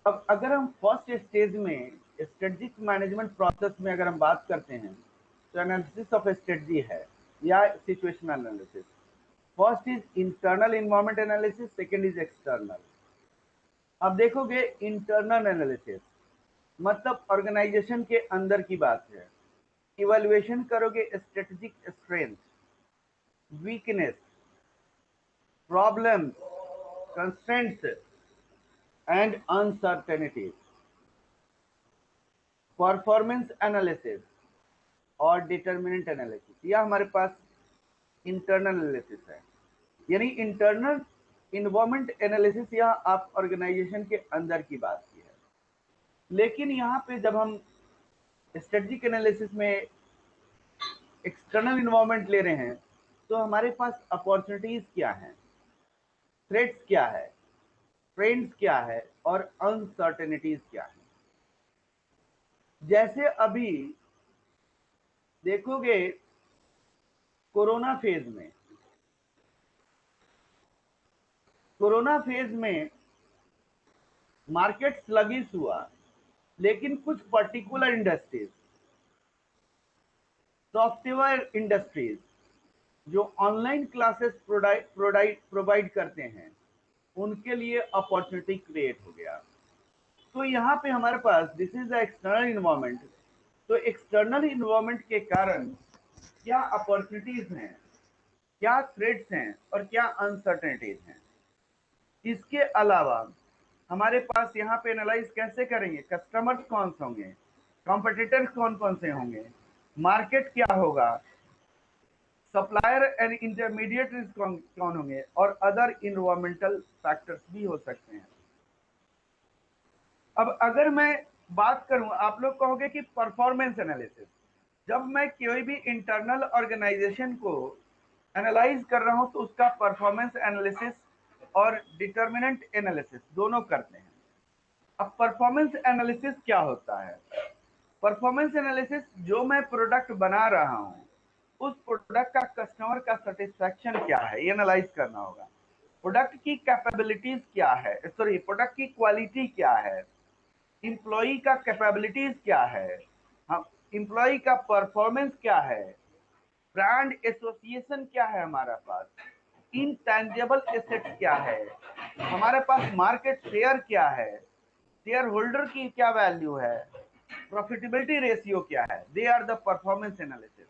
अब अगर हम फर्स्ट स्टेज में स्ट्रेटेजिक मैनेजमेंट प्रोसेस में अगर हम बात करते हैं तो एनालिसिस ऑफ स्ट्रेटजी है या situational analysis. First is internal environment analysis, second is external. अब देखोगे इंटरनल एनालिसिस मतलब ऑर्गेनाइजेशन के अंदर की बात है। इवैल्यूएशन करोगे strategic strength, weakness, problems, constraints and uncertainties. Performance analysis और डिटर्मिनेंट एनालिसिस, यह हमारे पास इंटरनल एनालिसिस है। यानी इंटरनल इन्वायरमेंट एनालिसिस यह आप ऑर्गेनाइजेशन के अंदर की बात की है, लेकिन यहाँ पे जब हम स्ट्रेटेजिक एनालिसिस में एक्सटर्नल इन्वायरमेंट ले रहे हैं तो हमारे पास अपॉर्चुनिटीज क्या हैं, थ्रेट्स क्या है, ट्रेंड्स क्या है और अनसर्टेनिटीज क्या है। जैसे अभी देखोगे कोरोना फेज में मार्केट स्लगिश हुआ, लेकिन कुछ पर्टिकुलर इंडस्ट्रीज, सॉफ्टवेयर इंडस्ट्रीज जो ऑनलाइन क्लासेस प्रोवाइड करते हैं, उनके लिए अपॉर्चुनिटी क्रिएट हो गया। तो यहाँ पे हमारे पास this is the external environment. तो एक्सटर्नल इन्वायरमेंट के कारण क्या अपॉर्चुनिटीज हैं, क्या थ्रेट्स हैं और क्या अनसर्टेनिटीज हैं। इसके अलावा हमारे पास यहाँ पे एनालाइज कैसे करेंगे, कस्टमर्स कौन से होंगे, कॉम्पिटिटर्स कौन कौन से होंगे, मार्केट क्या होगा, सप्लायर एंड इंटरमीडिएटरीज कौन होंगे और अदर इन्वायरमेंटल फैक्टर्स भी हो सकते हैं। अब अगर मैं बात करूं, आप लोग कहोगे कि परफॉर्मेंस एनालिसिस, जब मैं कोई भी इंटरनल ऑर्गेनाइजेशन को एनालाइज कर रहा हूं तो उसका परफॉर्मेंस एनालिसिस और डिटर्मिनेंट एनालिसिस दोनों करते हैं। अब परफॉर्मेंस एनालिसिस क्या होता है? परफॉर्मेंस एनालिसिस, जो मैं प्रोडक्ट बना रहा हूं उस प्रोडक्ट का कस्टमर का सेटिस्फैक्शन क्या है, ये एनालाइज करना होगा। प्रोडक्ट की कैपेबिलिटीज क्या है, सॉरी प्रोडक्ट की क्वालिटी क्या है, इंप्लॉई का कैपेबिलिटीज क्या है, हम इंप्लॉई का परफॉर्मेंस क्या है, ब्रांड एसोसिएशन क्या है हमारा पास, इनटैंजिबल एसेट्स क्या है, हमारे पास मार्केट शेयर क्या है, शेयर होल्डर की क्या वैल्यू है, प्रॉफिटेबिलिटी रेशियो क्या है। They are the performance analysis.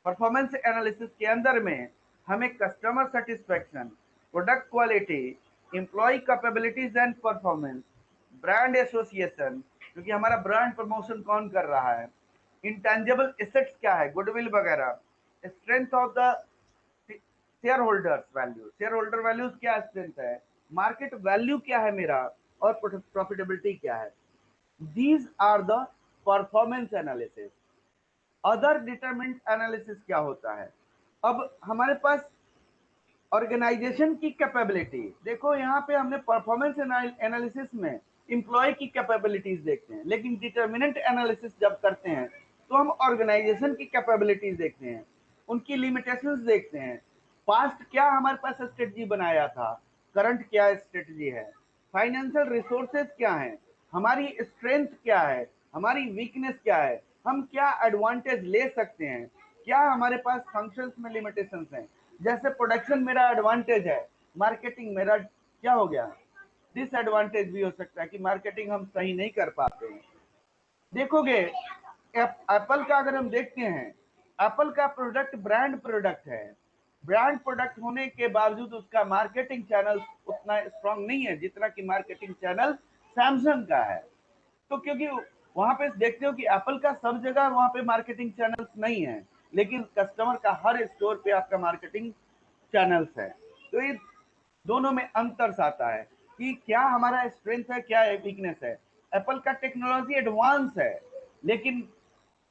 Performance analysis के अंदर में हमें customer satisfaction, product quality, employee capabilities and performance, brand association क्योंकि हमारा ब्रांड प्रमोशन कौन कर रहा है, इंटेंजिबल एसेट्स क्या है, गुडविल वगैरह, strength of the shareholders value, shareholder values क्या स्ट्रेंथ है, मार्केट वैल्यू क्या है मेरा, और प्रॉफिटेबिलिटी क्या है। These are the performance analysis. Other determinant analysis क्या होता है, अब हमारे पास ऑर्गेनाइजेशन की कैपेबिलिटी, देखो यहाँ पे हमने परफॉर्मेंस एनालिसिस में इंप्लॉय की कैपेबिलिटीज देखते हैं, लेकिन डिटरमिनेंट एनालिसिस जब करते हैं तो हम ऑर्गेनाइजेशन की कैपेबिलिटीज देखते हैं, उनकी लिमिटेशंस देखते हैं, पास्ट क्या हमारे पास स्ट्रेटजी बनाया था, करंट क्या स्ट्रेटजी है, फाइनेंशियल रिसोर्सेज क्या है, हमारी स्ट्रेंथ क्या है, हमारी वीकनेस क्या है, हम क्या एडवांटेज ले सकते हैं, क्या हमारे पास फंक्शंस में लिमिटेशंस हैं। जैसे प्रोडक्शन मेरा एडवांटेज है, मार्केटिंग मेरा क्या हो गया, डिसएडवांटेज भी हो सकता है कि मार्केटिंग हम सही नहीं कर पाते हैं। देखोगे एप्पल का अगर हम देखते हैं, एप्पल का प्रोडक्ट ब्रांड प्रोडक्ट है, ब्रांड प्रोडक्ट होने के बावजूद उसका मार्केटिंग चैनल उतना स्ट्रांग नहीं है जितना कि मार्केटिंग चैनल सैमसंग का है। तो क्योंकि वहां पे देखते हो कि एप्पल का सब जगह वहां पे मार्केटिंग चैनल्स नहीं है, लेकिन कस्टमर का हर स्टोर पे आपका मार्केटिंग चैनल्स है। तो ये दोनों में अंतर आता है कि क्या हमारा स्ट्रेंथ है, क्या वीकनेस है। एप्पल का टेक्नोलॉजी एडवांस है, लेकिन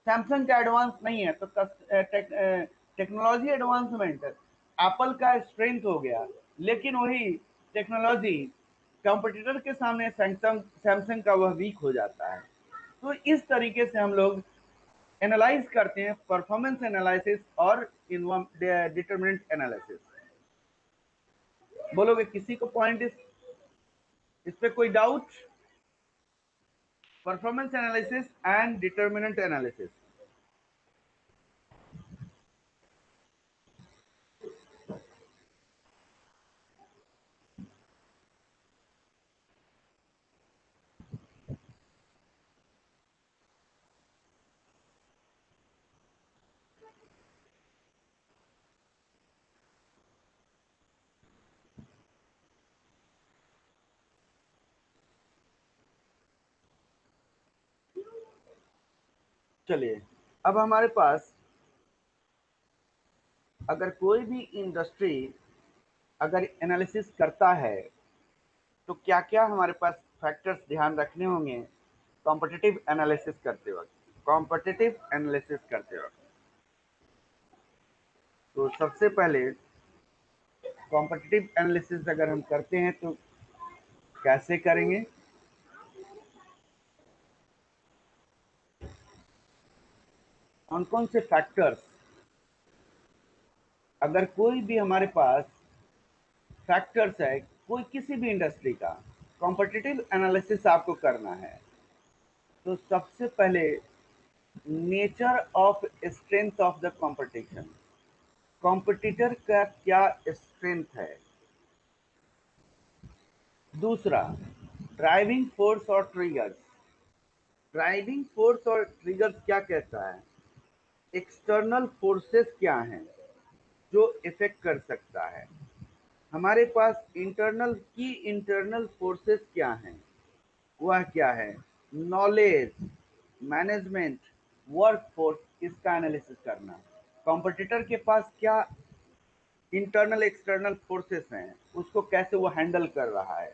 सैमसंग का एडवांस नहीं है। तो टेक्नोलॉजी एडवांसमेंट एप्पल का स्ट्रेंथ हो गया, लेकिन वही टेक्नोलॉजी कंपटीटर के सामने सैमसंग सैमसंग का वह वीक हो जाता है। तो इस तरीके से हम लोग एनालाइज करते हैं, परफॉर्मेंस एनालिसिस और डिटरमिनेंट एनालिसिस। बोलोगे किसी को पॉइंट इस पे कोई doubt? Performance analysis and determinant analysis. चलिए, अब हमारे पास अगर कोई भी इंडस्ट्री अगर एनालिसिस करता है तो क्या क्या हमारे पास फैक्टर्स ध्यान रखने होंगे कॉम्पिटिटिव एनालिसिस करते वक्त। कॉम्पिटिटिव एनालिसिस करते वक्त तो सबसे पहले कॉम्पिटिटिव एनालिसिस अगर हम करते हैं तो कैसे करेंगे। कौन कौन से फैक्टर्स, अगर कोई भी हमारे पास फैक्टर्स है कोई किसी भी इंडस्ट्री का, कॉम्पिटिटिव एनालिसिस आपको करना है तो सबसे पहले nature of strength of the competition, competitor का क्या स्ट्रेंथ है। दूसरा, ड्राइविंग फोर्स और ट्रिगर्स। ड्राइविंग फोर्स और ट्रिगर्स क्या कहता है, एक्सटर्नल फोर्सेस क्या हैं जो इफेक्ट कर सकता है। हमारे पास इंटरनल फोर्सेस क्या हैं, वह क्या है, नॉलेज, मैनेजमेंट, वर्क फोर्स, इसका एनालिसिस करना। कॉम्पिटिटर के पास क्या इंटरनल एक्सटर्नल फोर्सेस हैं, उसको कैसे वो हैंडल कर रहा है,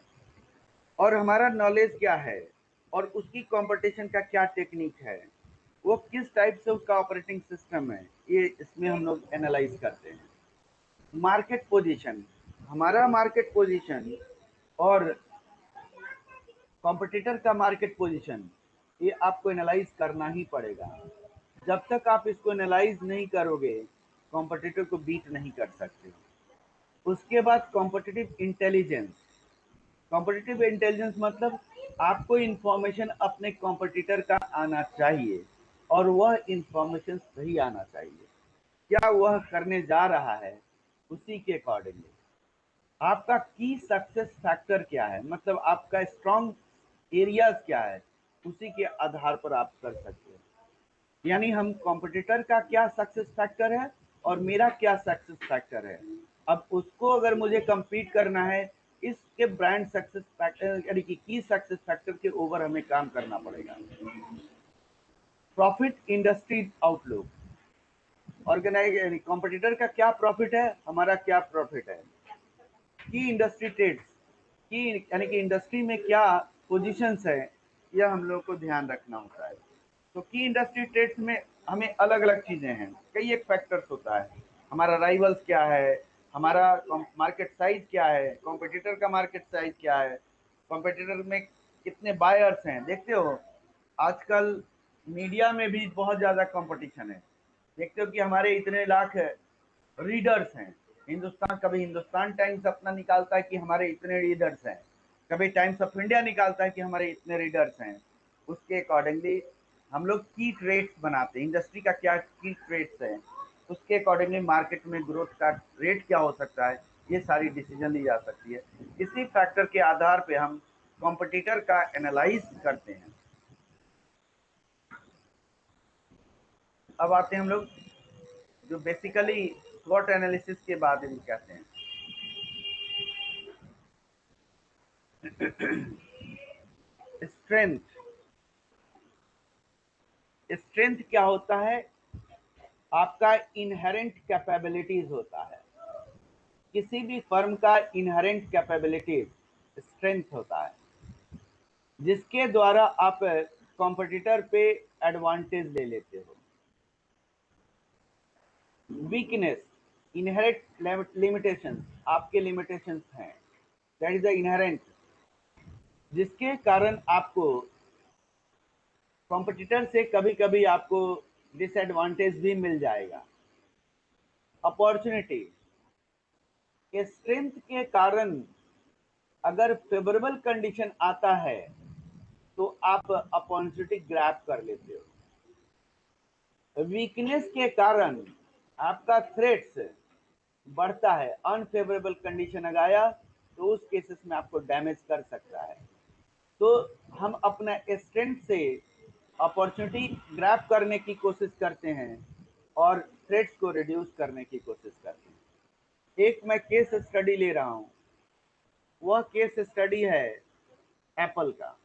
और हमारा नॉलेज क्या है, और उसकी कंपटीशन का क्या टेक्निक है, वो किस टाइप से उसका ऑपरेटिंग सिस्टम है, ये इसमें हम लोग एनालाइज करते हैं। मार्केट पोजीशन, हमारा मार्केट पोजीशन और कॉम्पिटिटर का मार्केट पोजीशन, ये आपको एनालाइज करना ही पड़ेगा। जब तक आप इसको एनालाइज नहीं करोगे कॉम्पिटिटर को बीट नहीं कर सकते। उसके बाद कॉम्पिटिटिव इंटेलिजेंस। कॉम्पिटिटिव इंटेलिजेंस मतलब आपको इंफॉर्मेशन अपने कॉम्पिटिटर का आना चाहिए और वह इंफॉर्मेशन सही आना चाहिए। क्या वह करने जा रहा है उसी के अकॉर्डिंगली। आपका की सक्सेस फैक्टर क्या है, मतलब आपका स्ट्रॉन्ग एरियाज क्या है, उसी के आधार पर आप कर सकते हैं। यानी हम कॉम्पिटिटर का क्या सक्सेस फैक्टर है और मेरा क्या सक्सेस फैक्टर है, अब उसको अगर मुझे compete करना है इसके ब्रांड सक्सेस फैक्टर यानी कि की सक्सेस फैक्टर के ओवर हमें काम करना पड़ेगा। प्रॉफिट इंडस्ट्री आउटलुक, ऑर्गेनाइज यानी कॉम्पिटिटर का क्या प्रॉफिट है, हमारा क्या प्रॉफिट है। की इंडस्ट्री ट्रेड्स, कि यानी कि इंडस्ट्री में क्या पोजीशंस है, यह हम लोग को ध्यान रखना होता है। तो की इंडस्ट्री ट्रेड्स में हमें अलग अलग चीज़ें हैं, कई एक फैक्टर्स होता है। हमारा राइवल्स क्या है, हमारा मार्केट साइज क्या है, कॉम्पिटिटर का मार्केट साइज क्या है, कॉम्पिटिटर में कितने बायर्स हैं। देखते हो आजकल मीडिया में भी बहुत ज़्यादा कंपटीशन है। देखते हो कि हमारे इतने लाख रीडर्स हैं। हिंदुस्तान, कभी हिंदुस्तान टाइम्स अपना निकालता है कि हमारे इतने रीडर्स हैं, कभी टाइम्स ऑफ इंडिया निकालता है कि हमारे इतने रीडर्स हैं। उसके अकॉर्डिंगली हम लोग की ट्रेड्स बनाते हैं, इंडस्ट्री का क्या की ट्रेड्स है, उसके अकॉर्डिंगली मार्केट में ग्रोथ का रेट क्या हो सकता है, ये सारी डिसीजन ली जा सकती है। इसी फैक्टर के आधार पे हम कॉम्पिटिटर का एनालाइज करते हैं। अब आते हैं हम लोग जो बेसिकली स्वॉट एनालिसिस के बारे में कहते हैं। स्ट्रेंथ, स्ट्रेंथ क्या होता है? आपका इनहेरेंट कैपेबिलिटीज होता है। किसी भी फर्म का इनहेरेंट कैपेबिलिटीज स्ट्रेंथ होता है, जिसके द्वारा आप कॉम्पिटिटर पे एडवांटेज ले लेते हो। वीकनेस, इनहेरेंट लिमिटेशंस, आपके लिमिटेशंस हैं, दैट इज द इनहेरेंट, जिसके कारण आपको कॉम्पिटिटर से कभी कभी आपको डिसएडवांटेज भी मिल जाएगा। अपॉर्चुनिटी, स्ट्रेंथ के कारण अगर फेवरेबल कंडीशन आता है तो आप अपॉर्चुनिटी ग्रैब कर लेते हो। वीकनेस के कारण आपका थ्रेट्स बढ़ता है, अनफेवरेबल कंडीशन अगर आया तो उस केसेस में आपको डैमेज कर सकता है। तो हम अपना स्ट्रेंथ से अपॉर्चुनिटी ग्रैब करने की कोशिश करते हैं और थ्रेट्स को रिड्यूस करने की कोशिश करते हैं। एक मैं केस स्टडी ले रहा हूं, वह केस स्टडी है एप्पल का।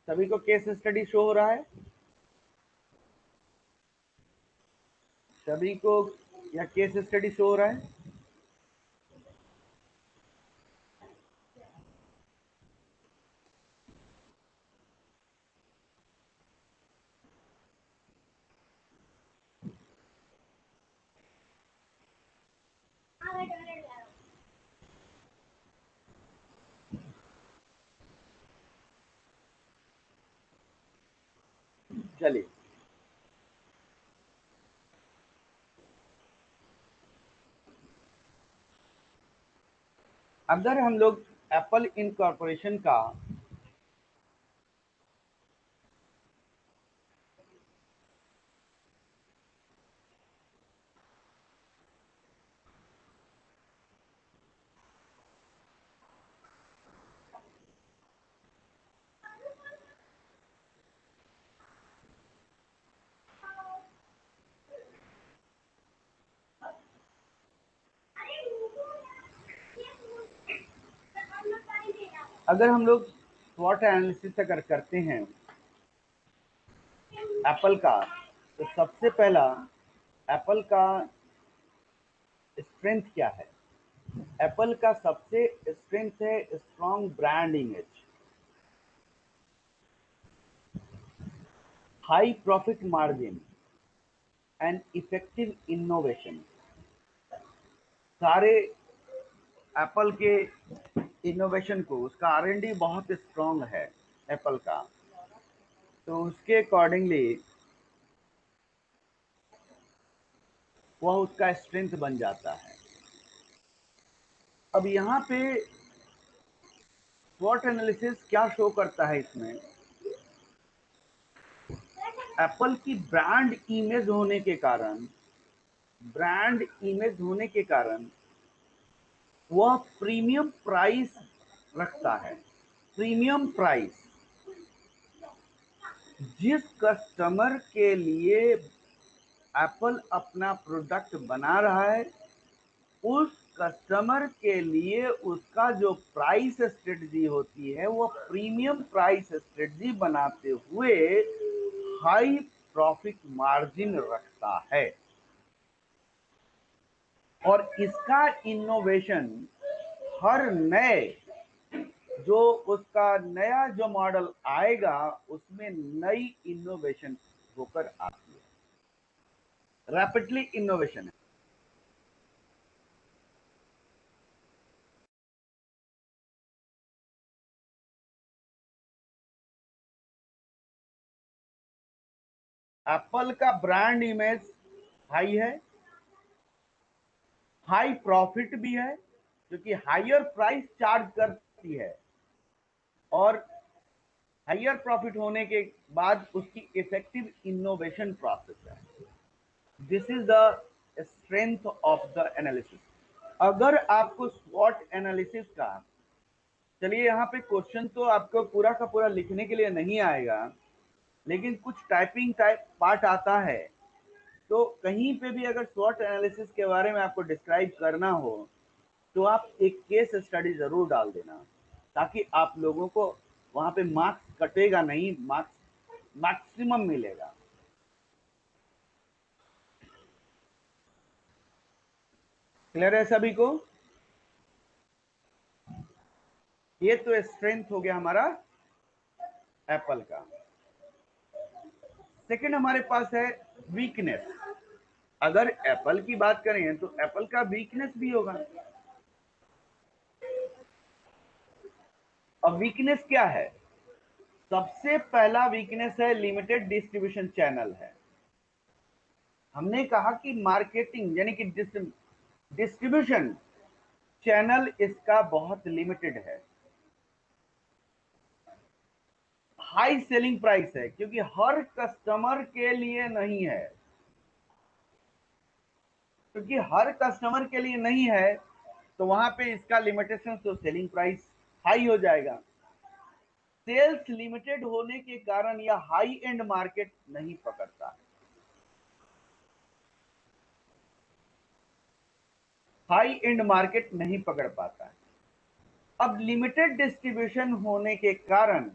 सभी को केस स्टडी शो हो रहा है? सभी को यह केस स्टडी शो हो रहा है? चलिए, अगर हम लोग एप्पल इनकॉर्पोरेशन का अगर हम लोग स्वॉट एनालिसिस अगर करते हैं एप्पल का, तो सबसे पहला एप्पल का स्ट्रेंथ क्या है? एप्पल का सबसे स्ट्रेंथ है strong brand image, high profit margin and effective innovation. सारे एप्पल के इनोवेशन को, उसका R&D बहुत स्ट्रॉन्ग है एप्पल का, तो उसके अकॉर्डिंगली वह उसका स्ट्रेंथ बन जाता है। अब यहाँ पे स्वॉट एनालिसिस क्या शो करता है, इसमें एप्पल की ब्रांड इमेज होने के कारण वह प्रीमियम प्राइस रखता है। प्रीमियम प्राइस, जिस कस्टमर के लिए एप्पल अपना प्रोडक्ट बना रहा है, उस कस्टमर के लिए उसका जो प्राइस स्ट्रेटजी होती है वो प्रीमियम प्राइस स्ट्रेटजी बनाते हुए हाई प्रॉफिट मार्जिन रखता है। और इसका इनोवेशन हर नए जो उसका नया जो मॉडल आएगा उसमें नई इनोवेशन होकर आती है। रैपिडली इनोवेशन है। एप्पल का ब्रांड इमेज हाई है, हाई प्रॉफिट भी है क्योंकि हायर प्राइस चार्ज करती है, और हायर प्रॉफिट होने के बाद उसकी इफेक्टिव इनोवेशन प्रोसेस है। This is the strength of the analysis. अगर आपको स्वॉट एनालिसिस का, चलिए यहाँ पे क्वेश्चन तो आपको पूरा का पूरा लिखने के लिए नहीं आएगा, लेकिन कुछ टाइपिंग टाइप पार्ट आता है, तो कहीं पे भी अगर स्वॉट एनालिसिस के बारे में आपको डिस्क्राइब करना हो तो आप एक केस स्टडी जरूर डाल देना, ताकि आप लोगों को वहां पे मार्क्स कटेगा नहीं, मार्क्स मैक्सिमम मिलेगा। क्लियर है सभी को? ये तो स्ट्रेंथ हो गया हमारा एप्पल का। सेकंड हमारे पास है वीकनेस। अगर एप्पल की बात करें तो एप्पल का वीकनेस भी होगा। अब वीकनेस क्या है? सबसे पहला वीकनेस है लिमिटेड डिस्ट्रीब्यूशन चैनल है। हमने कहा कि मार्केटिंग यानी कि डिस्ट्रीब्यूशन चैनल इसका बहुत लिमिटेड है। हाई सेलिंग प्राइस है क्योंकि हर कस्टमर के लिए नहीं है, क्योंकि हर कस्टमर के लिए नहीं है तो वहां पे इसका लिमिटेशन, तो सेलिंग प्राइस हाई हो जाएगा। सेल्स लिमिटेड होने के कारण यह हाई एंड मार्केट नहीं पकड़ता है। हाई एंड मार्केट नहीं पकड़ पाता है। अब लिमिटेड डिस्ट्रीब्यूशन होने के कारण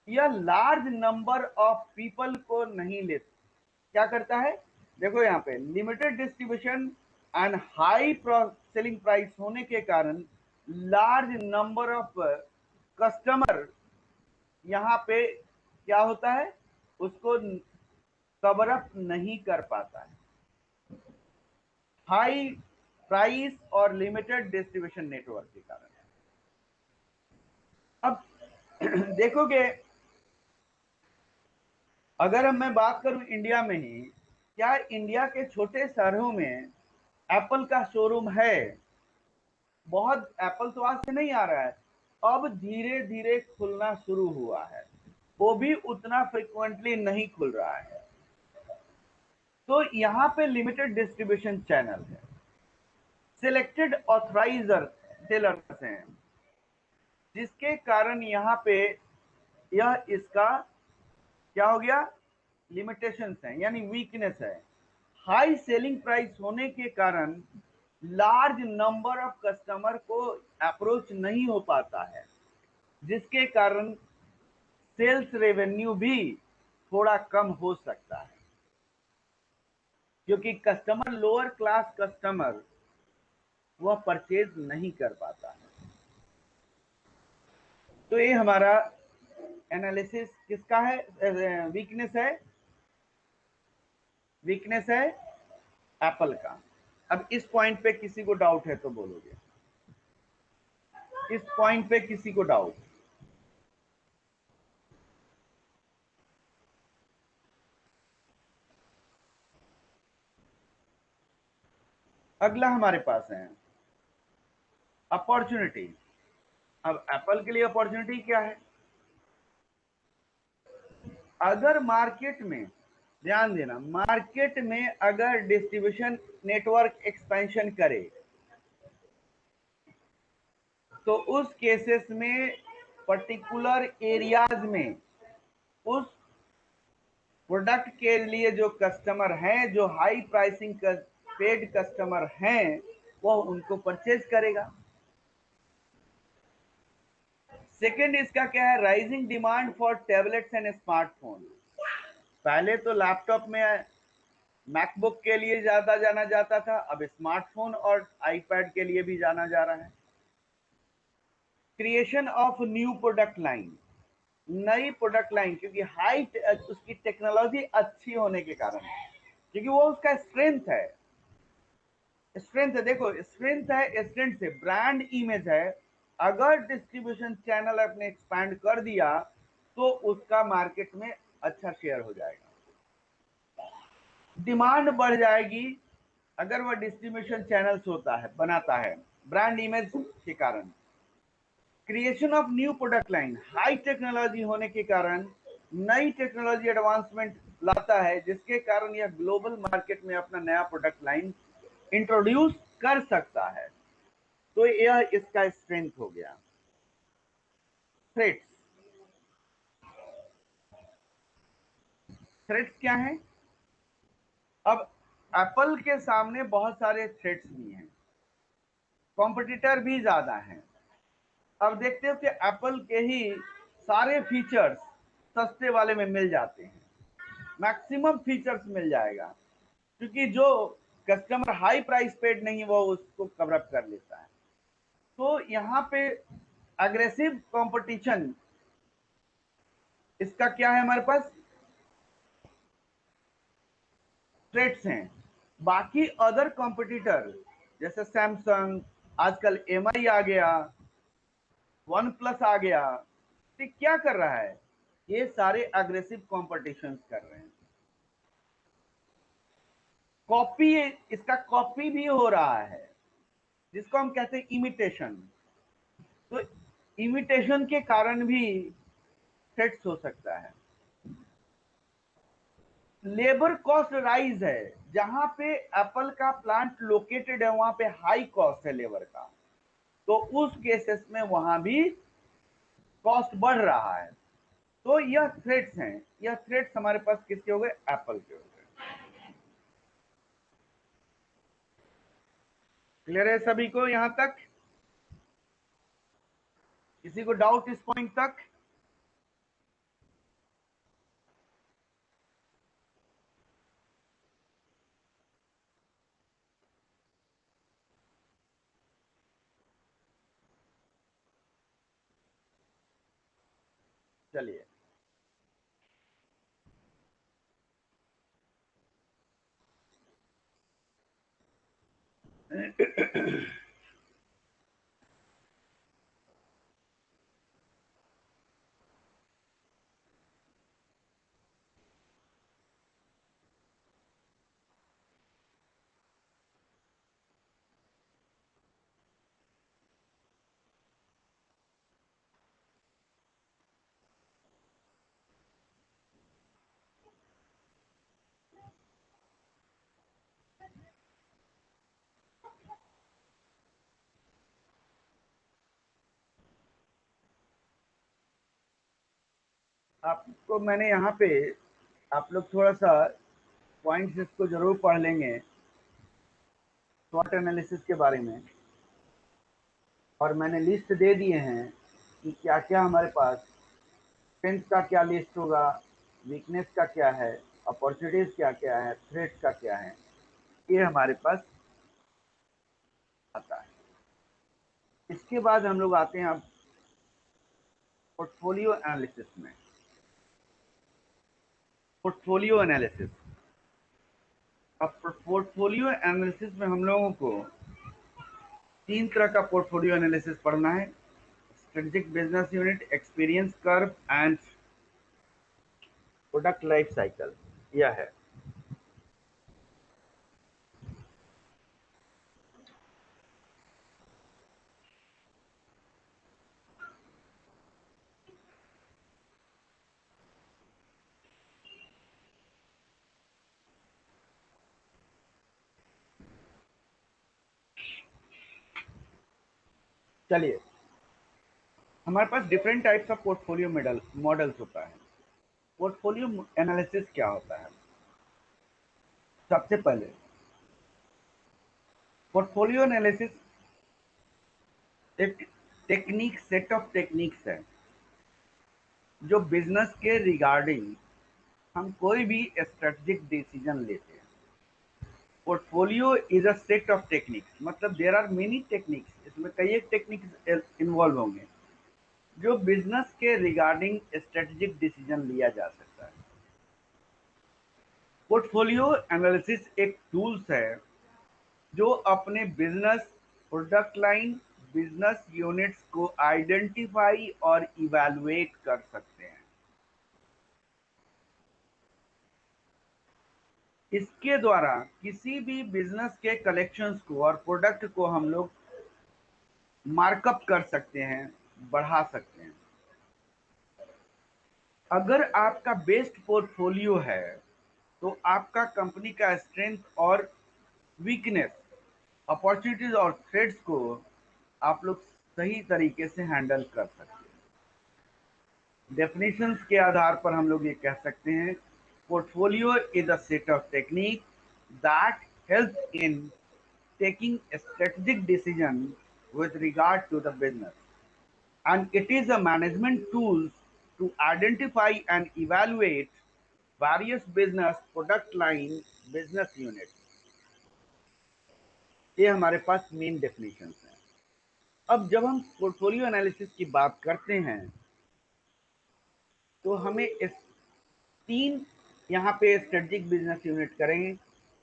यह लार्ज नंबर ऑफ पीपल को नहीं ले, क्या करता है, देखो यहाँ पे limited distribution and high selling price होने के कारण लार्ज नंबर ऑफ कस्टमर यहाँ पे क्या होता है, उसको कवर अप नहीं कर पाता है। हाई प्राइस और लिमिटेड डिस्ट्रीब्यूशन नेटवर्क के कारण। अब देखोगे, अगर अब मैं बात करूं इंडिया में ही, क्या इंडिया के छोटे शहरों में एप्पल का शोरूम है? बहुत, एप्पल तो आज से नहीं आ रहा है, अब धीरे धीरे खुलना शुरू हुआ है, वो भी उतना फ्रिक्वेंटली नहीं खुल रहा है। तो यहाँ पे लिमिटेड डिस्ट्रीब्यूशन चैनल है, सिलेक्टेड ऑथराइजर सेलर्स हैं, जिसके कारण यहाँ पे यह इसका क्या हो गया, लिमिटेशंस हैं यानी वीकनेस है। हाई सेलिंग प्राइस होने के कारण लार्ज नंबर ऑफ कस्टमर को अप्रोच नहीं हो पाता है, जिसके कारण सेल्स रेवेन्यू भी थोड़ा कम हो सकता है, क्योंकि कस्टमर, लोअर क्लास कस्टमर, वह परचेज नहीं कर पाता है। तो ये हमारा एनालिसिस किसका है, वीकनेस है, वीकनेस है एप्पल का। अब इस पॉइंट पे किसी को डाउट है तो बोलोगे, इस पॉइंट पे किसी को डाउट? अगला हमारे पास है अपॉर्चुनिटी। अब एप्पल के लिए अपॉर्चुनिटी क्या है? अगर मार्केट में, ध्यान देना, मार्केट में अगर डिस्ट्रीब्यूशन नेटवर्क एक्सपेंशन करे तो उस केसेस में पर्टिकुलर एरियाज में उस प्रोडक्ट के लिए जो कस्टमर हैं, जो हाई प्राइसिंग पेड कस्टमर हैं, वह उनको परचेज करेगा। सेकेंड इसका क्या है? Rising demand for tablets and smartphone. पहले तो लैपटॉप में मैकबुक के लिए ज्यादा जाना जाता था, अब स्मार्टफोन और आईपैड के लिए भी जाना जा रहा है। Creation of new product line, नई प्रोडक्ट लाइन, क्योंकि हाई उसकी टेक्नोलॉजी अच्छी होने के कारण, क्योंकि वो उसका स्ट्रेंथ है। देखो स्ट्रेंथ है, स्ट्रेंथ से ब्रांड इमेज है। अगर डिस्ट्रीब्यूशन चैनल अपने एक्सपैंड कर दिया तो उसका मार्केट में अच्छा शेयर हो जाएगा, डिमांड बढ़ जाएगी अगर वह डिस्ट्रीब्यूशन चैनल्स होता है, बनाता है ब्रांड इमेज के कारण। Creation of new product line, high technology होने के कारण नई टेक्नोलॉजी एडवांसमेंट लाता है, जिसके कारण यह ग्लोबल मार्केट में अपना नया प्रोडक्ट लाइन इंट्रोड्यूस कर सकता है। तो यह इसका स्ट्रेंथ हो गया। थ्रेट्स, थ्रेट्स क्या है? अब एप्पल के सामने बहुत सारे थ्रेट्स भी हैं, कॉम्पिटिटर भी ज्यादा हैं। अब देखते हो कि एप्पल के ही सारे फीचर्स सस्ते वाले में मिल जाते हैं, मैक्सिमम फीचर्स मिल जाएगा, क्योंकि जो कस्टमर हाई प्राइस पेड नहीं वो उसको कवर अप कर लेता है। तो यहाँ पे अग्रेसिव कंपटीशन इसका क्या है? हमारे पास थ्रेट्स हैं। बाकी अदर कंपटीटर जैसे सैमसंग, आजकल एमआई आ गया, वन प्लस आ गया, तो क्या कर रहा है? ये सारे अग्रेसिव कॉम्पिटिशन कर रहे हैं, कॉपी, इसका कॉपी भी हो रहा है, जिसको हम कहते हैं इमिटेशन। तो इमिटेशन के कारण भी थ्रेट्स हो सकता है। लेबर कॉस्ट राइज है, जहां पे एप्पल का प्लांट लोकेटेड है वहां पे हाई कॉस्ट है लेबर का, तो उस केसेस में वहां भी कॉस्ट बढ़ रहा है। तो यह थ्रेट्स हैं, यह थ्रेट्स हमारे पास किसके हो गए? एप्पल के हो गए। क्लियर है सभी को यहां तक? किसी को डाउट इस पॉइंट तक? चलिए आपको मैंने यहाँ पे, आप लोग थोड़ा सा पॉइंट्स इसको जरूर पढ़ लेंगे स्वॉट एनालिसिस के बारे में, और मैंने लिस्ट दे दिए हैं कि क्या क्या हमारे पास, स्ट्रेंथ का क्या लिस्ट होगा, वीकनेस का क्या है, अपॉर्चुनिटीज क्या क्या है, थ्रेट का क्या है, ये हमारे पास आता है। इसके बाद हम लोग आते हैं अब पोर्टफोलियो एनालिसिस में। पोर्टफोलियो एनालिसिस, अब पोर्टफोलियो एनालिसिस में हम लोगों को तीन तरह का पोर्टफोलियो एनालिसिस पढ़ना है: strategic business unit, experience curve and product life cycle. यह है। चलिए, हमारे पास different types of portfolio models होता है। पोर्टफोलियो एनालिसिस क्या होता है? सबसे पहले पोर्टफोलियो एनालिसिस एक सेट ऑफ टेक्निक्स है जो बिजनेस के रिगार्डिंग हम कोई भी स्ट्रेटेजिक डिसीजन लेते हैं। Portfolio is a set of techniques, मतलब देयर आर मेनी टेक्निक्स, इसमें कई एक टेक्निक्स इन्वॉल्व होंगे जो बिजनेस के रिगार्डिंग स्ट्रेटेजिक डिसीजन लिया जा सकता है। पोर्टफोलियो एनालिसिस एक टूल्स है जो अपने business, product line, business units को आइडेंटिफाई और इवैल्यूएट कर सकते हैं। इसके द्वारा किसी भी बिजनेस के कलेक्शंस को और प्रोडक्ट को हम लोग मार्कअप कर सकते हैं, बढ़ा सकते हैं। अगर आपका बेस्ट पोर्टफोलियो है तो आपका कंपनी का स्ट्रेंथ और वीकनेस, अपॉर्चुनिटीज और थ्रेट्स को आप लोग सही तरीके से हैंडल कर सकते हैं। डेफिनेशंस के आधार पर हम लोग ये कह सकते हैं, portfolio is a set of technique that help in taking a strategic decision with regard to the business, and it is a management tools to identify and evaluate various business product line, business units। ये हमारे पास main definitions हैं। अब जब हम portfolio analysis की बात करते हैं तो हमें इस तीन यहाँ पे स्ट्रेटेजिक बिजनेस यूनिट करेंगे।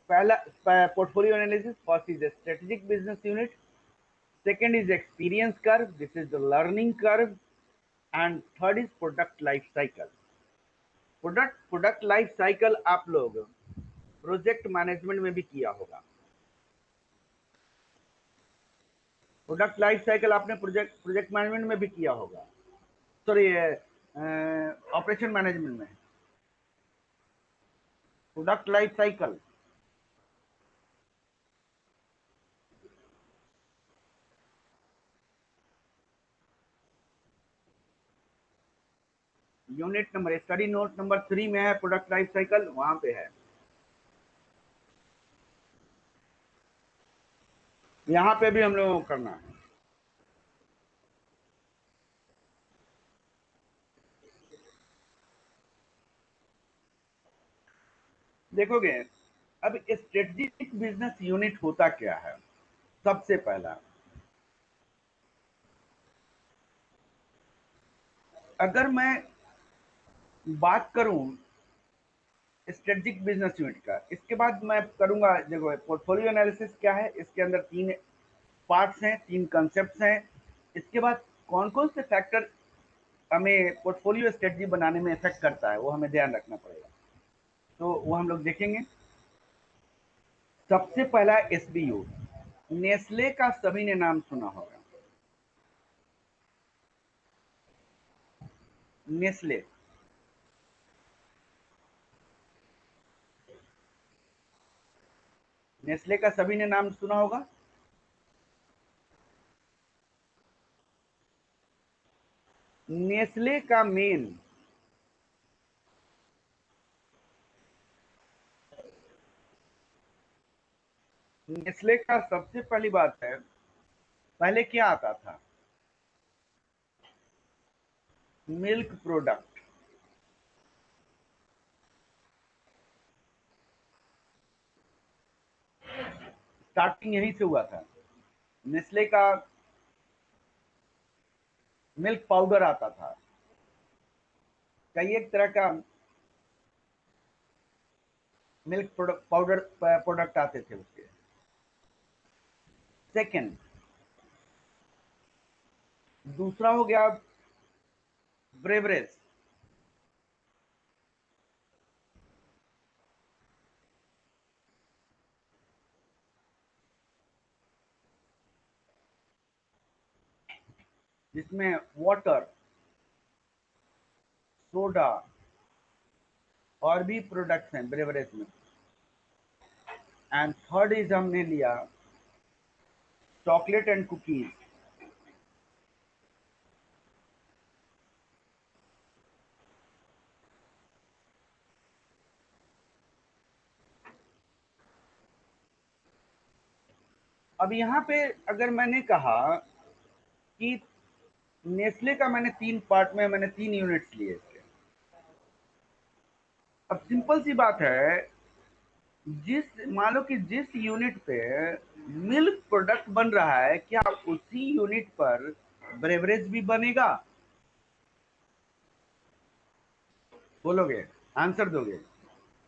पहला portfolio analysis, first is strategic business unit, second is experience curve, this is the learning curve, and third is product life cycle। Product life cycle आप लोग प्रोजेक्ट मैनेजमेंट में भी किया होगा। प्रोडक्ट लाइफ साइकिल आपने project management में भी किया होगा, सॉरी ऑपरेशन मैनेजमेंट में। Product life cycle unit number, study note number 3 में है, प्रोडक्ट लाइफ साइकिल वहां पे है। यहां पे भी हम लोगों को करना है। देखोगे, अब स्ट्रेटेजिक बिजनेस यूनिट होता क्या है? सबसे पहला, अगर मैं बात करूं स्ट्रेटेजिक बिजनेस यूनिट का, इसके बाद मैं करूंगा, देखो पोर्टफोलियो एनालिसिस क्या है, इसके अंदर तीन पार्ट्स हैं, तीन कंसेप्ट्स हैं। इसके बाद कौन कौन से फैक्टर हमें पोर्टफोलियो स्ट्रेटजी बनाने में इफेक्ट करता है वो हमें ध्यान रखना पड़ेगा, तो वो हम लोग देखेंगे। सबसे पहला एसबीयू, नेस्ले का सभी ने नाम सुना होगा। नेस्ले, नेस्ले का सभी ने नाम सुना होगा। नेस्ले का मेन नेस्ले का सबसे पहली बात है, पहले क्या आता था? Milk product. स्टार्टिंग यहीं से हुआ था। नेस्ले का मिल्क पाउडर आता था, कई एक तरह का मिल्क पाउडर प्रोडक्ट आते थे उसके। सेकंड, दूसरा हो गया ब्रेवरेज। जिसमें वाटर, सोडा और भी प्रोडक्ट्स हैं ब्रेवरेज में। एंड थर्ड इज हमने लिया चॉकलेट एंड कुकीज। अब यहाँ पे अगर मैंने कहा कि नेस्ले का मैंने 3 पार्ट में मैंने 3 यूनिट्स लिए थे। अब सिंपल सी बात है, मान लो कि जिस यूनिट पे मिल्क प्रोडक्ट बन रहा है, क्या उसी यूनिट पर ब्रेवरेज भी बनेगा? बोलोगे, आंसर दोगे?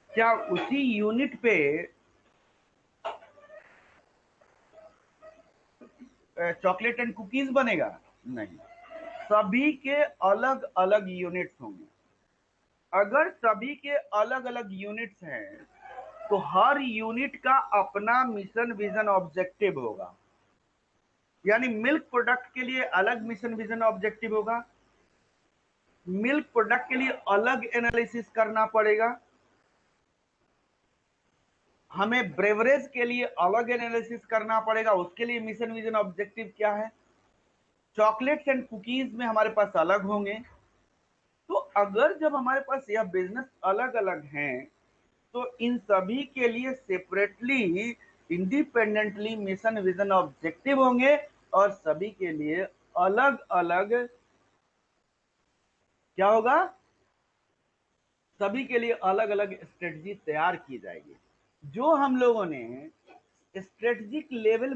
क्या उसी यूनिट पे चॉकलेट एंड कुकीज बनेगा? नहीं, सभी के अलग अलग यूनिट्स होंगे। अगर सभी के अलग अलग यूनिट्स हैं तो हर यूनिट का अपना मिशन विजन ऑब्जेक्टिव होगा। यानी मिल्क प्रोडक्ट के लिए अलग मिशन विजन ऑब्जेक्टिव होगा, मिल्क प्रोडक्ट के लिए अलग एनालिसिस करना पड़ेगा, हमें ब्रेवरेज के लिए अलग एनालिसिस करना पड़ेगा, उसके लिए मिशन विजन ऑब्जेक्टिव क्या है। चॉकलेट्स एंड कुकीज में हमारे पास अलग होंगे। तो अगर जब हमारे पास यह बिजनेस अलग अलग हैं तो इन सभी के लिए separately independently mission vision objective होंगे और सभी के लिए अलग अलग क्या होगा, सभी के लिए अलग अलग स्ट्रेटजी तैयार की जाएगी। जो हम लोगों ने strategic level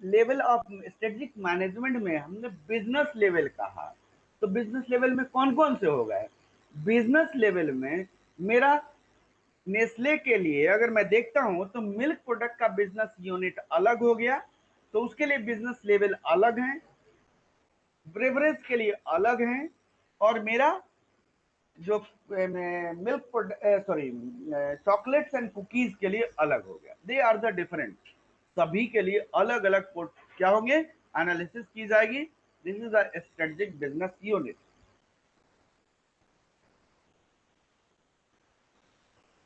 level of strategic management में हमने बिजनेस लेवल कहा, तो बिजनेस लेवल में कौन कौन से हो गए? बिजनेस लेवल में मेरा नेस्ले के लिए अगर मैं देखता हूं तो मिल्क प्रोडक्ट का बिजनेस यूनिट अलग हो गया, तो उसके लिए बिजनेस लेवल अलग है, ब्रेवरेज के लिए अलग है, और मेरा जो मिल्क चॉकलेट्स एंड कुकीज के लिए अलग हो गया। They are the different. सभी के लिए अलग अलग क्या होंगे, एनालिसिस की जाएगी। This is the strategic business unit.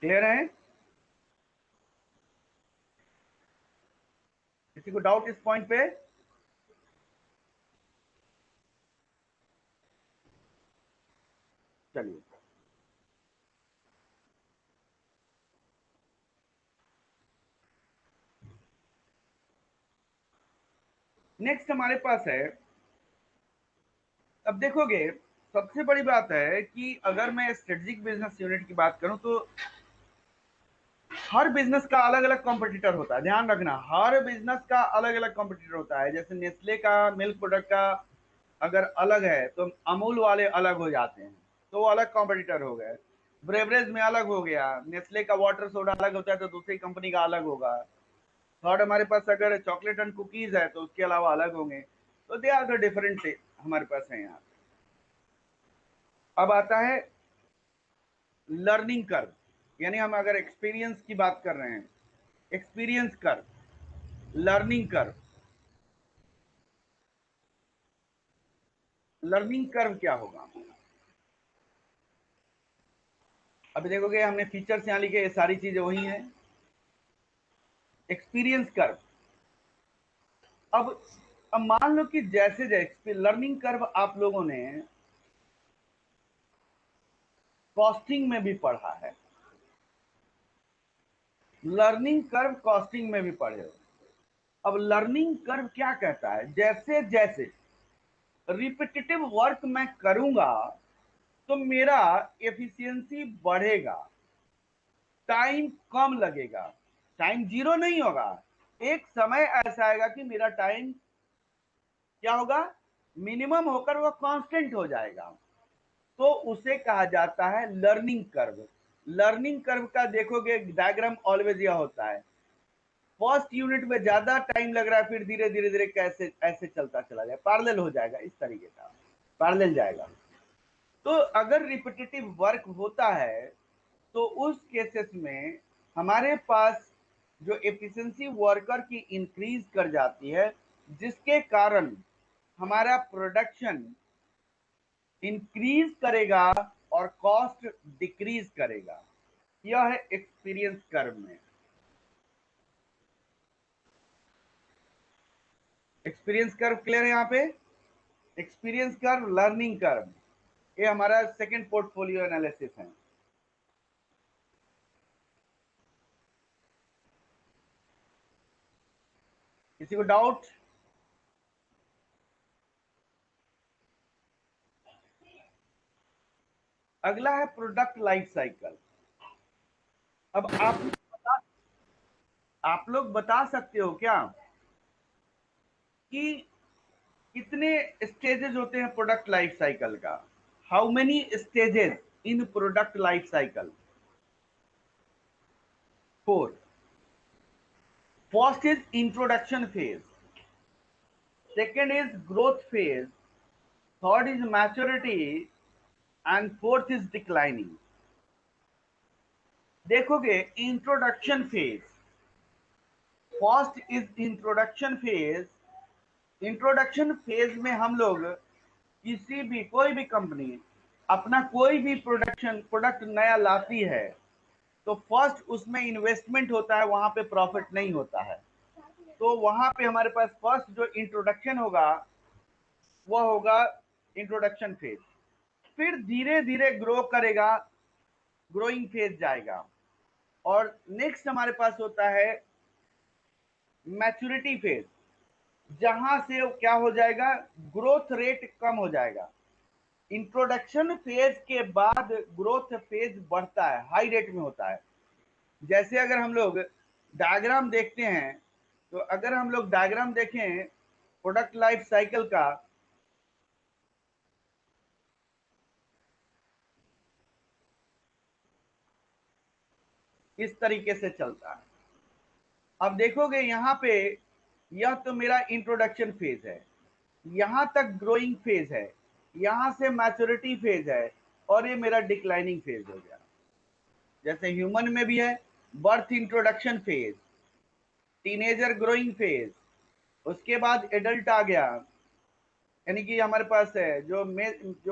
Clear है? किसी को डाउट इस पॉइंट पे? चलिए, नेक्स्ट हमारे पास है, अब देखोगे सबसे बड़ी बात है कि अगर मैं स्ट्रेटेजिक बिजनेस यूनिट की बात करूं तो हर बिजनेस का अलग अलग कॉम्पिटिटर होता है। ध्यान रखना, हर बिजनेस का अलग अलग कॉम्पिटिटर होता है। जैसे नेस्ले का मिल्क प्रोडक्ट का अगर अलग है तो अमूल वाले अलग हो जाते हैं, तो वो अलग कॉम्पिटिटर हो गए। ब्रेवरेज में अलग हो गया, नेस्ले का वाटर सोडा अलग होता है तो दूसरी कंपनी का अलग होगा। थर्ड हमारे पास अगर चॉकलेट एंड कुकीज है तो उसके अलावा अलग होंगे। तो दे आर द डिफरेंट हमारे पास है यहाँ। अब आता है लर्निंग कर्व, यानी हम अगर एक्सपीरियंस की बात कर रहे हैं, experience curve, learning curve. Learning curve क्या होगा? अभी देखोगे हमने फीचर्स यहां लिखे, ये सारी चीजें वही हैं। एक्सपीरियंस कर्व, अब अब मान लो कि जैसे जैसे लर्निंग कर्व आप लोगों ने कॉस्टिंग में भी पढ़ा है, लर्निंग कर्व कॉस्टिंग में भी पढ़े हो। अब लर्निंग कर्व क्या कहता है? जैसे जैसे रिपीटेटिव वर्क मैं करूंगा तो मेरा एफिशिएंसी बढ़ेगा, टाइम कम लगेगा, टाइम जीरो नहीं होगा। एक समय ऐसा आएगा कि मेरा टाइम क्या होगा, मिनिमम होकर वो कांस्टेंट हो जाएगा। तो उसे कहा जाता है लर्निंग कर्व। लर्निंग कर्व का देखोगे डायग्राम ऑलवेज यह होता है, फर्स्ट यूनिट में ज्यादा टाइम लग रहा है, फिर धीरे धीरे धीरे कैसे ऐसे चलता चला जाए, पैरेलल हो जाएगा, इस तरीके का पैरेलल जाएगा। तो अगर रिपीटेटिव वर्क होता है तो उस केसेस में हमारे पास जो एफिशिएंसी वर्कर की इंक्रीज कर जाती है, जिसके कारण हमारा प्रोडक्शन इंक्रीज करेगा और कॉस्ट डिक्रीज करेगा। यह है एक्सपीरियंस कर्व में। एक्सपीरियंस कर्व क्लियर है यहाँ पे? एक्सपीरियंस कर्व, लर्निंग कर्व, ये हमारा सेकंड पोर्टफोलियो एनालिसिस है। किसी को डाउट? अगला है प्रोडक्ट लाइफ साइकिल। अब आप लोग बता सकते हो क्या कि कितने स्टेजेस होते हैं प्रोडक्ट लाइफ साइकिल का? How many stages in product life cycle? 4. First is introduction phase, second is growth phase, third is maturity, and fourth is declining. देखोगे introduction phase, first is introduction phase. Introduction phase में हम लोग किसी भी कोई भी company अपना कोई भी प्रोडक्ट नया लाती है तो फर्स्ट उसमें इन्वेस्टमेंट होता है, वहां पे प्रॉफिट नहीं होता है। तो वहां पे हमारे पास फर्स्ट जो इंट्रोडक्शन होगा वह होगा इंट्रोडक्शन फेज। फिर धीरे धीरे ग्रो करेगा, ग्रोइंग फेज जाएगा। और नेक्स्ट हमारे पास होता है मैच्योरिटी फेज, जहां से क्या हो जाएगा, ग्रोथ रेट कम हो जाएगा। इंट्रोडक्शन फेज के बाद ग्रोथ फेज बढ़ता है, हाई रेट में होता है। जैसे अगर हम लोग डायग्राम देखते हैं तो अगर हम लोग डायग्राम देखें प्रोडक्ट लाइफ साइकिल का, इस तरीके से चलता है। अब देखोगे यहां पे यह तो मेरा इंट्रोडक्शन फेज है, यहां तक ग्रोइंग फेज है, यहां से मैच्योरिटी फेज है, और ये मेरा डिक्लाइनिंग फेज हो गया। जैसे ह्यूमन में भी है birth introduction phase, teenager growing phase, उसके बाद एडल्ट आ गया, यानी कि हमारे पास है जो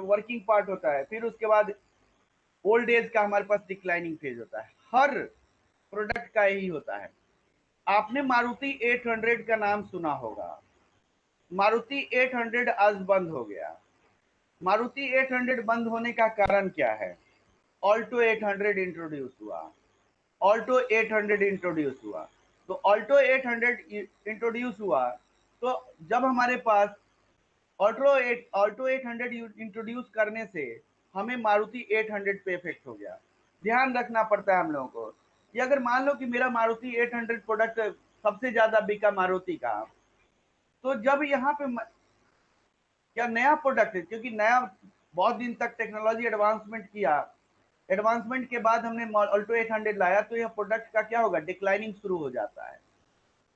वर्किंग पार्ट होता है, फिर उसके बाद ओल्ड एज का हमारे पास डिक्लाइनिंग फेज होता है। हर प्रोडक्ट का यही होता है। आपने मारुति 800 का नाम सुना होगा। मारुति 800 आज बंद हो गया। मारुति 800 बंद होने का कारण क्या है? ऑल्टो 800 इंट्रोड्यूस हुआ, ऑल्टो 800 इंट्रोड्यूस हुआ। तो ऑल्टो 800 इंट्रोड्यूस हुआ, तो जब हमारे पास ऑल्टो 800 इंट्रोड्यूस करने से हमें मारुति 800 पे इफेक्ट हो गया। ध्यान रखना पड़ता है हम लोगों को कि अगर मान लो कि मेरा मारुति 800 प्रोडक्ट सबसे ज्यादा बिका मारुति का, तो जब यहाँ पे क्या नया प्रोडक्ट है, क्योंकि नया बहुत दिन तक टेक्नोलॉजी एडवांसमेंट किया, एडवांसमेंट के बाद हमने ऑल्टो 800 लाया, तो यह प्रोडक्ट का क्या होगा, डिक्लाइनिंग शुरू हो जाता है।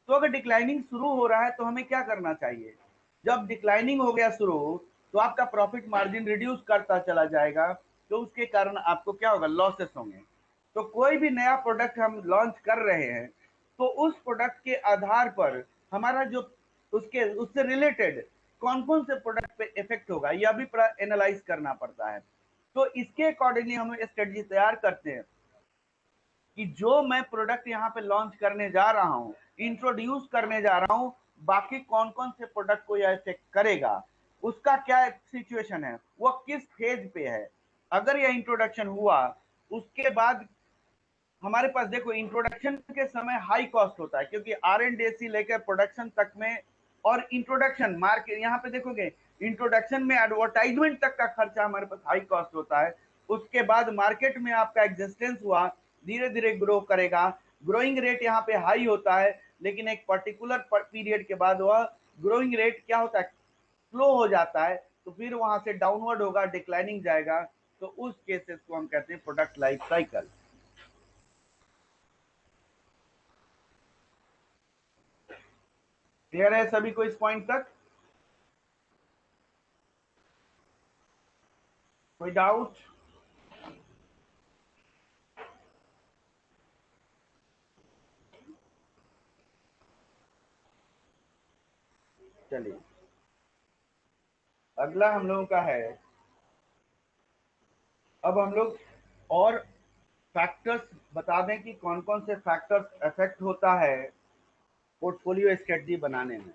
तो अगर डिक्लाइनिंग शुरू हो रहा है तो हमें क्या करना चाहिए? जब डिक्लाइनिंग हो गया शुरू, तो आपका प्रॉफिट मार्जिन रिड्यूस करता चला जाएगा, तो उसके कारण आपको क्या होगा, लॉसेस होंगे। तो कोई भी नया प्रोडक्ट हम लॉन्च कर रहे हैं तो उस प्रोडक्ट के आधार पर हमारा जो उससे रिलेटेड कौन कौन से प्रोडक्ट पे इफेक्ट होगा, यह भी एनालाइज करना पड़ता है। तो इसके अकॉर्डिंगली हम स्ट्रेटजी तैयार करते हैं कि जो मैं प्रोडक्ट यहाँ पे लॉन्च करने जा रहा हूँ, इंट्रोड्यूस करने जा रहा हूँ, बाकी कौन कौन से प्रोडक्ट को यह इफेक्ट करेगा, उसका क्या सिचुएशन है, वो किस फेज पे है। अगर यह इंट्रोडक्शन हुआ, उसके बाद हमारे पास देखो इंट्रोडक्शन के समय हाई कॉस्ट होता है, क्योंकि R&D से लेकर प्रोडक्शन तक में, और इंट्रोडक्शन मार्केट यहाँ पे देखोगे इंट्रोडक्शन में एडवर्टाइजमेंट तक का खर्चा हमारे पास हाई कॉस्ट होता है। उसके बाद मार्केट में आपका एग्जिस्टेंस हुआ, धीरे धीरे ग्रो करेगा, ग्रोइंग रेट यहाँ पे हाई होता है, लेकिन एक पर्टिकुलर पीरियड के बाद वह ग्रोइंग रेट क्या होता है, स्लो हो जाता है, तो फिर वहां से डाउनवर्ड होगा, डिक्लाइनिंग जाएगा। तो उस केसेस को हम कहते हैं प्रोडक्ट लाइफ साइकिल। क्लियर है सभी को इस पॉइंट तक? कोई डाउट? चलिए अगला हम लोगों का है, अब हम लोग और फैक्टर्स बता दें कि कौन कौन से फैक्टर्स अफेक्ट होता है पोर्टफोलियो स्ट्रेटजी बनाने में।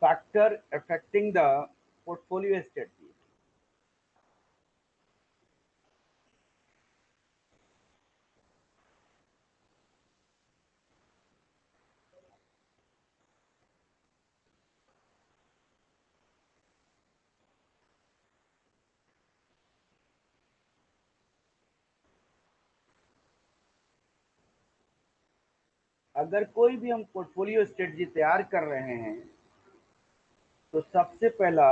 factor affecting the portfolio strategy. अगर कोई भी हम पोर्टफोलियो स्ट्रेटजी तैयार कर रहे हैं तो सबसे पहला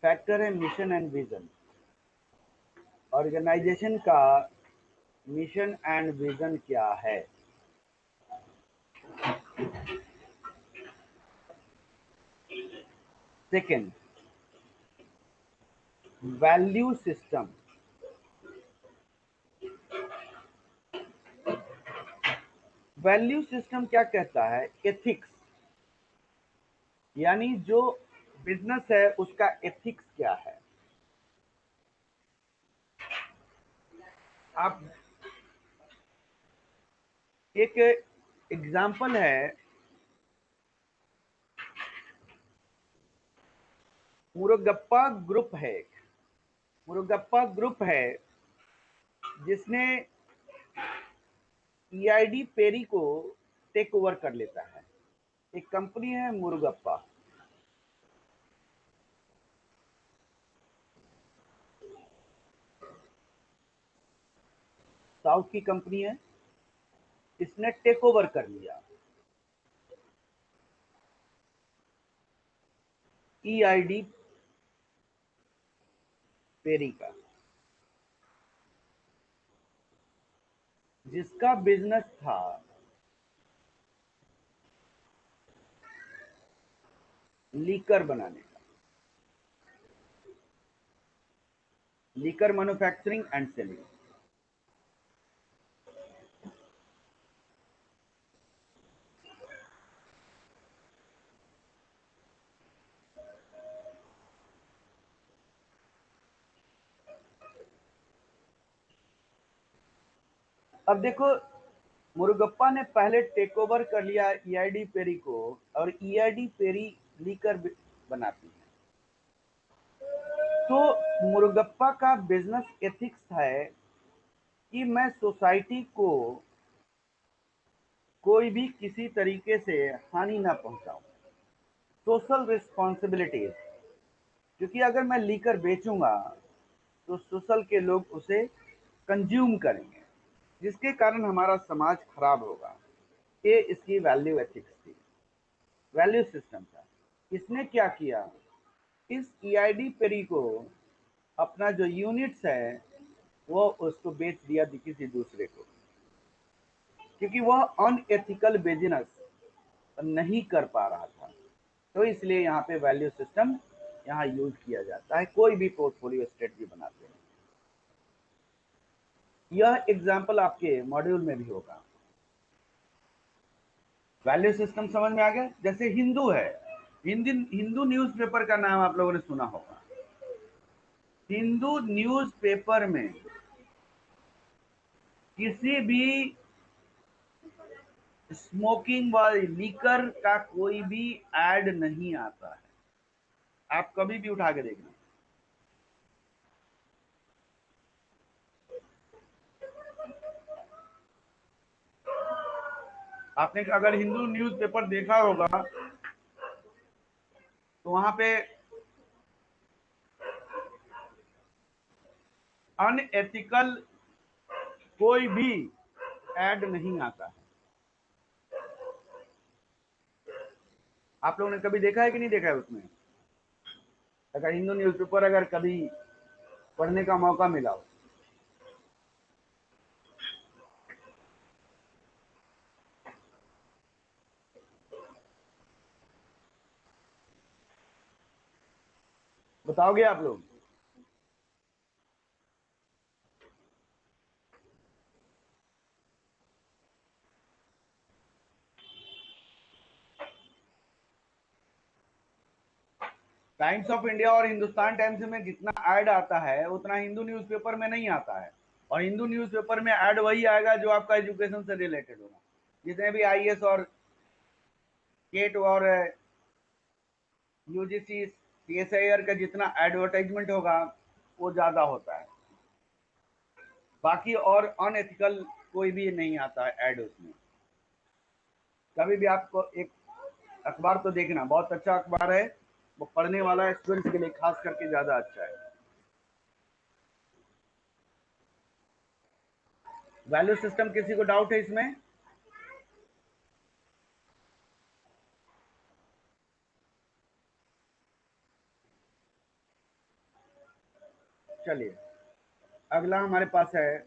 फैक्टर है मिशन एंड विजन। ऑर्गेनाइजेशन का मिशन एंड विजन क्या है? Second, value system. Value system क्या कहता है? एथिक्स, यानी जो बिजनेस है उसका एथिक्स क्या है। आप एक एग्जाम्पल है, मुरुगप्पा ग्रुप है। मुरुगप्पा ग्रुप है जिसने ईआईडी पेरी को टेक ओवर कर लेता है। एक कंपनी है मुरुगप्पा। साउथ की कंपनी है, इसने टेक ओवर कर लिया ईआईडी पेरी का, जिसका बिजनेस था लीकर बनाने का, लीकर मैन्युफैक्चरिंग एंड सेलिंग। अब देखो, मुरुगप्पा ने पहले टेक ओवर कर लिया ईआईडी पेरी को, और ईआईडी पेरी लीकर बनाती है। तो मुरुगप्पा का बिजनेस एथिक्स है कि मैं सोसाइटी को कोई भी किसी तरीके से हानि ना पहुंचाऊं। सोशल रिस्पॉन्सिबिलिटीज, क्योंकि अगर मैं लीकर बेचूंगा तो सोशल के लोग उसे कंज्यूम करेंगे, जिसके कारण हमारा समाज खराब होगा। ये इसकी वैल्यू एथिक्स थी, वैल्यू सिस्टम था। इसने क्या किया, इस ईआईडी पेरी को अपना जो यूनिट्स है वो उसको बेच दिया किसी दूसरे को, क्योंकि वह अनएथिकल बिजनेस नहीं कर पा रहा था। तो इसलिए यहाँ पे वैल्यू सिस्टम यहाँ यूज किया जाता है कोई भी पोर्टफोलियो स्ट्रेटजी बनाते हैं। यह एग्जाम्पल आपके मॉड्यूल में भी होगा। वैल्यू सिस्टम समझ में आ गया? जैसे हिंदू है, हिंदू न्यूज़पेपर का नाम आप लोगों ने सुना होगा। हिंदू न्यूज़पेपर में किसी भी स्मोकिंग व लीकर का कोई भी ऐड नहीं आता है। आप कभी भी उठा के देखना। आपने अगर हिंदू न्यूज़पेपर देखा होगा तो वहां पे अनएथिकल कोई भी ऐड नहीं आता है। आप लोगों ने कभी देखा है कि नहीं देखा है उसमें? अगर हिंदू न्यूज़पेपर अगर कभी पढ़ने का मौका मिला हो, बताओगे आप लोग? टाइम्स ऑफ इंडिया और हिंदुस्तान टाइम्स में जितना ऐड आता है उतना हिंदू न्यूज़पेपर में नहीं आता है। और हिंदू न्यूज़पेपर में ऐड वही आएगा जो आपका एजुकेशन से रिलेटेड होगा। जितने भी आईएएस और केट और यूजीसी सीएसआईआर का जितना एडवर्टाइजमेंट होगा वो ज़्यादा होता है, बाकी और अनएथिकल कोई भी नहीं आता है ऐड उसमें। कभी भी आपको एक अखबार तो देखना, बहुत अच्छा अखबार है, वो पढ़ने वाला स्टूडेंट्स के लिए खास करके ज़्यादा अच्छा है। वैल्यू सिस्टम किसी को डाउट है इसमें? चलिए अगला हमारे पास है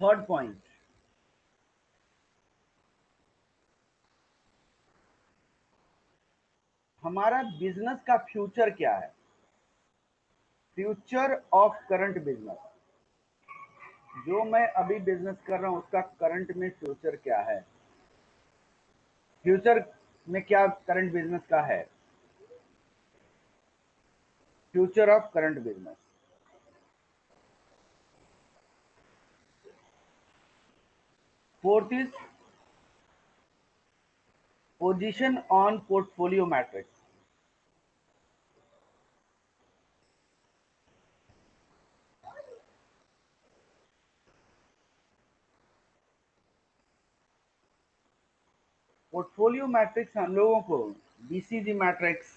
थर्ड पॉइंट। हमारा बिजनेस का फ्यूचर क्या है? फ्यूचर ऑफ करंट बिजनेस, जो मैं अभी बिजनेस कर रहा हूं उसका करंट में फ्यूचर क्या है? फ्यूचर में क्या करंट बिजनेस का है? Future of current business. Fourth is position on portfolio matrix. Portfolio matrix हम लोगों को बीसीजी मैट्रिक्स,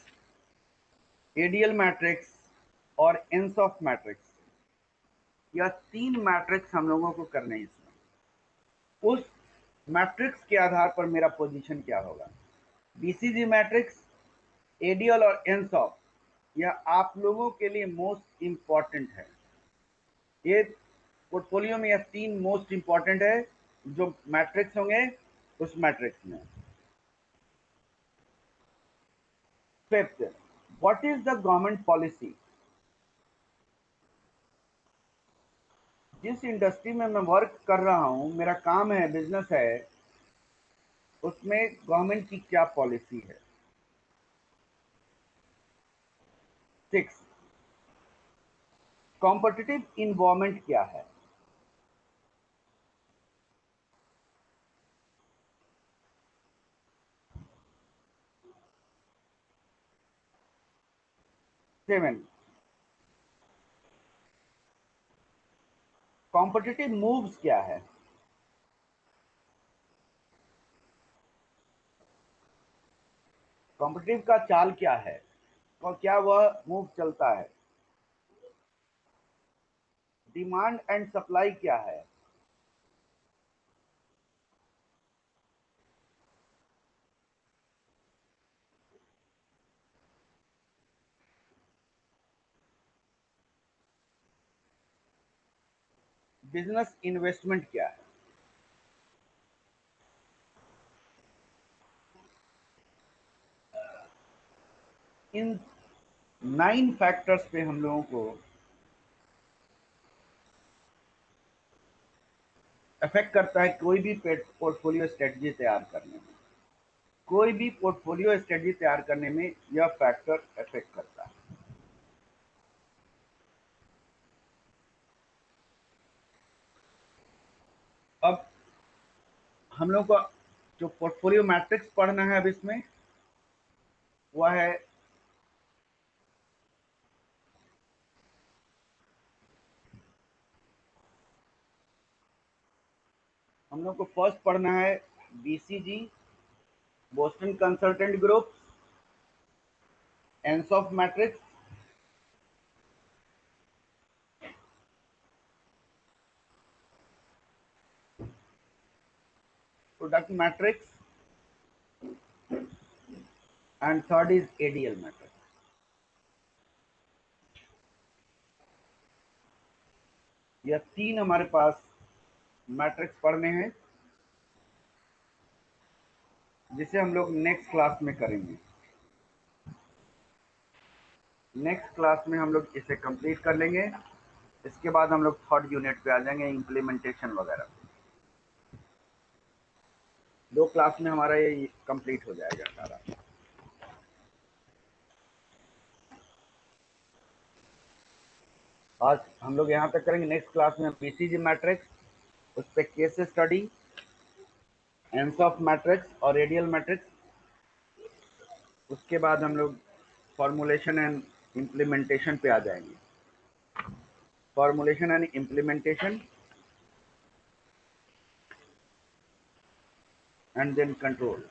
एडीएल मैट्रिक्स और एनसॉफ मैट्रिक्स, यह तीन मैट्रिक्स हम लोगों को करने हैं। इसमें उस मैट्रिक्स के आधार पर मेरा पोजीशन क्या होगा। बीसीजी मैट्रिक्स, एडीएल और एनसॉफ, यह आप लोगों के लिए मोस्ट इंपॉर्टेंट है। ये पोर्टफोलियो में यह तीन मोस्ट इंपॉर्टेंट है जो मैट्रिक्स होंगे उस मैट्रिक्स में। Fifth, what is the government policy? जिस इंडस्ट्री में मैं वर्क कर रहा हूं, मेरा काम है, बिजनेस है, उसमें गवर्नमेंट की क्या पॉलिसी है। सिक्स, कॉम्पिटिटिव इन्वायरमेंट क्या है? सेवन, कॉम्पिटिटिव मूव्स क्या है? कॉम्पिटिटिव का चाल क्या है और क्या वह मूव चलता है? डिमांड एंड सप्लाई क्या है? बिजनेस इन्वेस्टमेंट क्या है? इन 9 फैक्टर्स पे हम लोगों को अफेक्ट करता है कोई भी पोर्टफोलियो स्ट्रेटजी तैयार करने में। कोई भी पोर्टफोलियो स्ट्रेटजी तैयार करने में यह फैक्टर अफेक्ट करता है। अब हम लोग को जो पोर्टफोलियो मैट्रिक्स पढ़ना है अब इसमें, वह है हम लोग को फर्स्ट पढ़ना है BCG, Boston consultant group, Ansoff matrix, product matrix and third is ADL matrix. यह तीन हमारे पास मैट्रिक्स पढ़ने हैं जिसे हम लोग नेक्स्ट क्लास में करेंगे। नेक्स्ट क्लास में हम लोग इसे कंप्लीट कर लेंगे। इसके बाद हम लोग थर्ड यूनिट पे आ जाएंगे, इम्प्लीमेंटेशन वगैरह। 2 क्लास में हमारा ये कंप्लीट हो जाएगा सारा। आज हम लोग यहाँ तक करेंगे। नेक्स्ट क्लास में बीसीजी मैट्रिक्स, उस पर केस स्टडी, एनसॉफ मैट्रिक्स और रेडियल मैट्रिक्स उसके बाद हम लोग फॉर्मुलेशन एंड इम्प्लीमेंटेशन पे आ जाएंगे। Formulation and implementation and then control.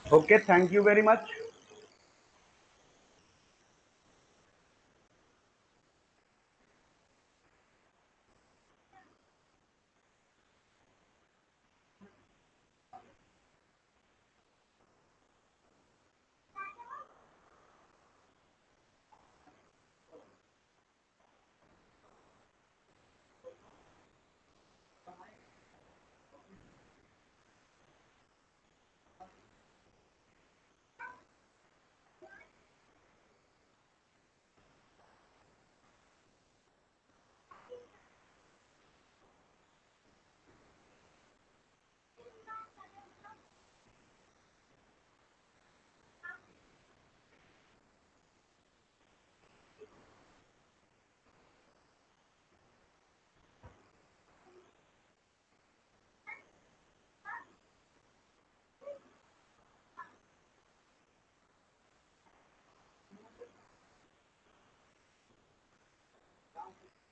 Okay, thank you very much.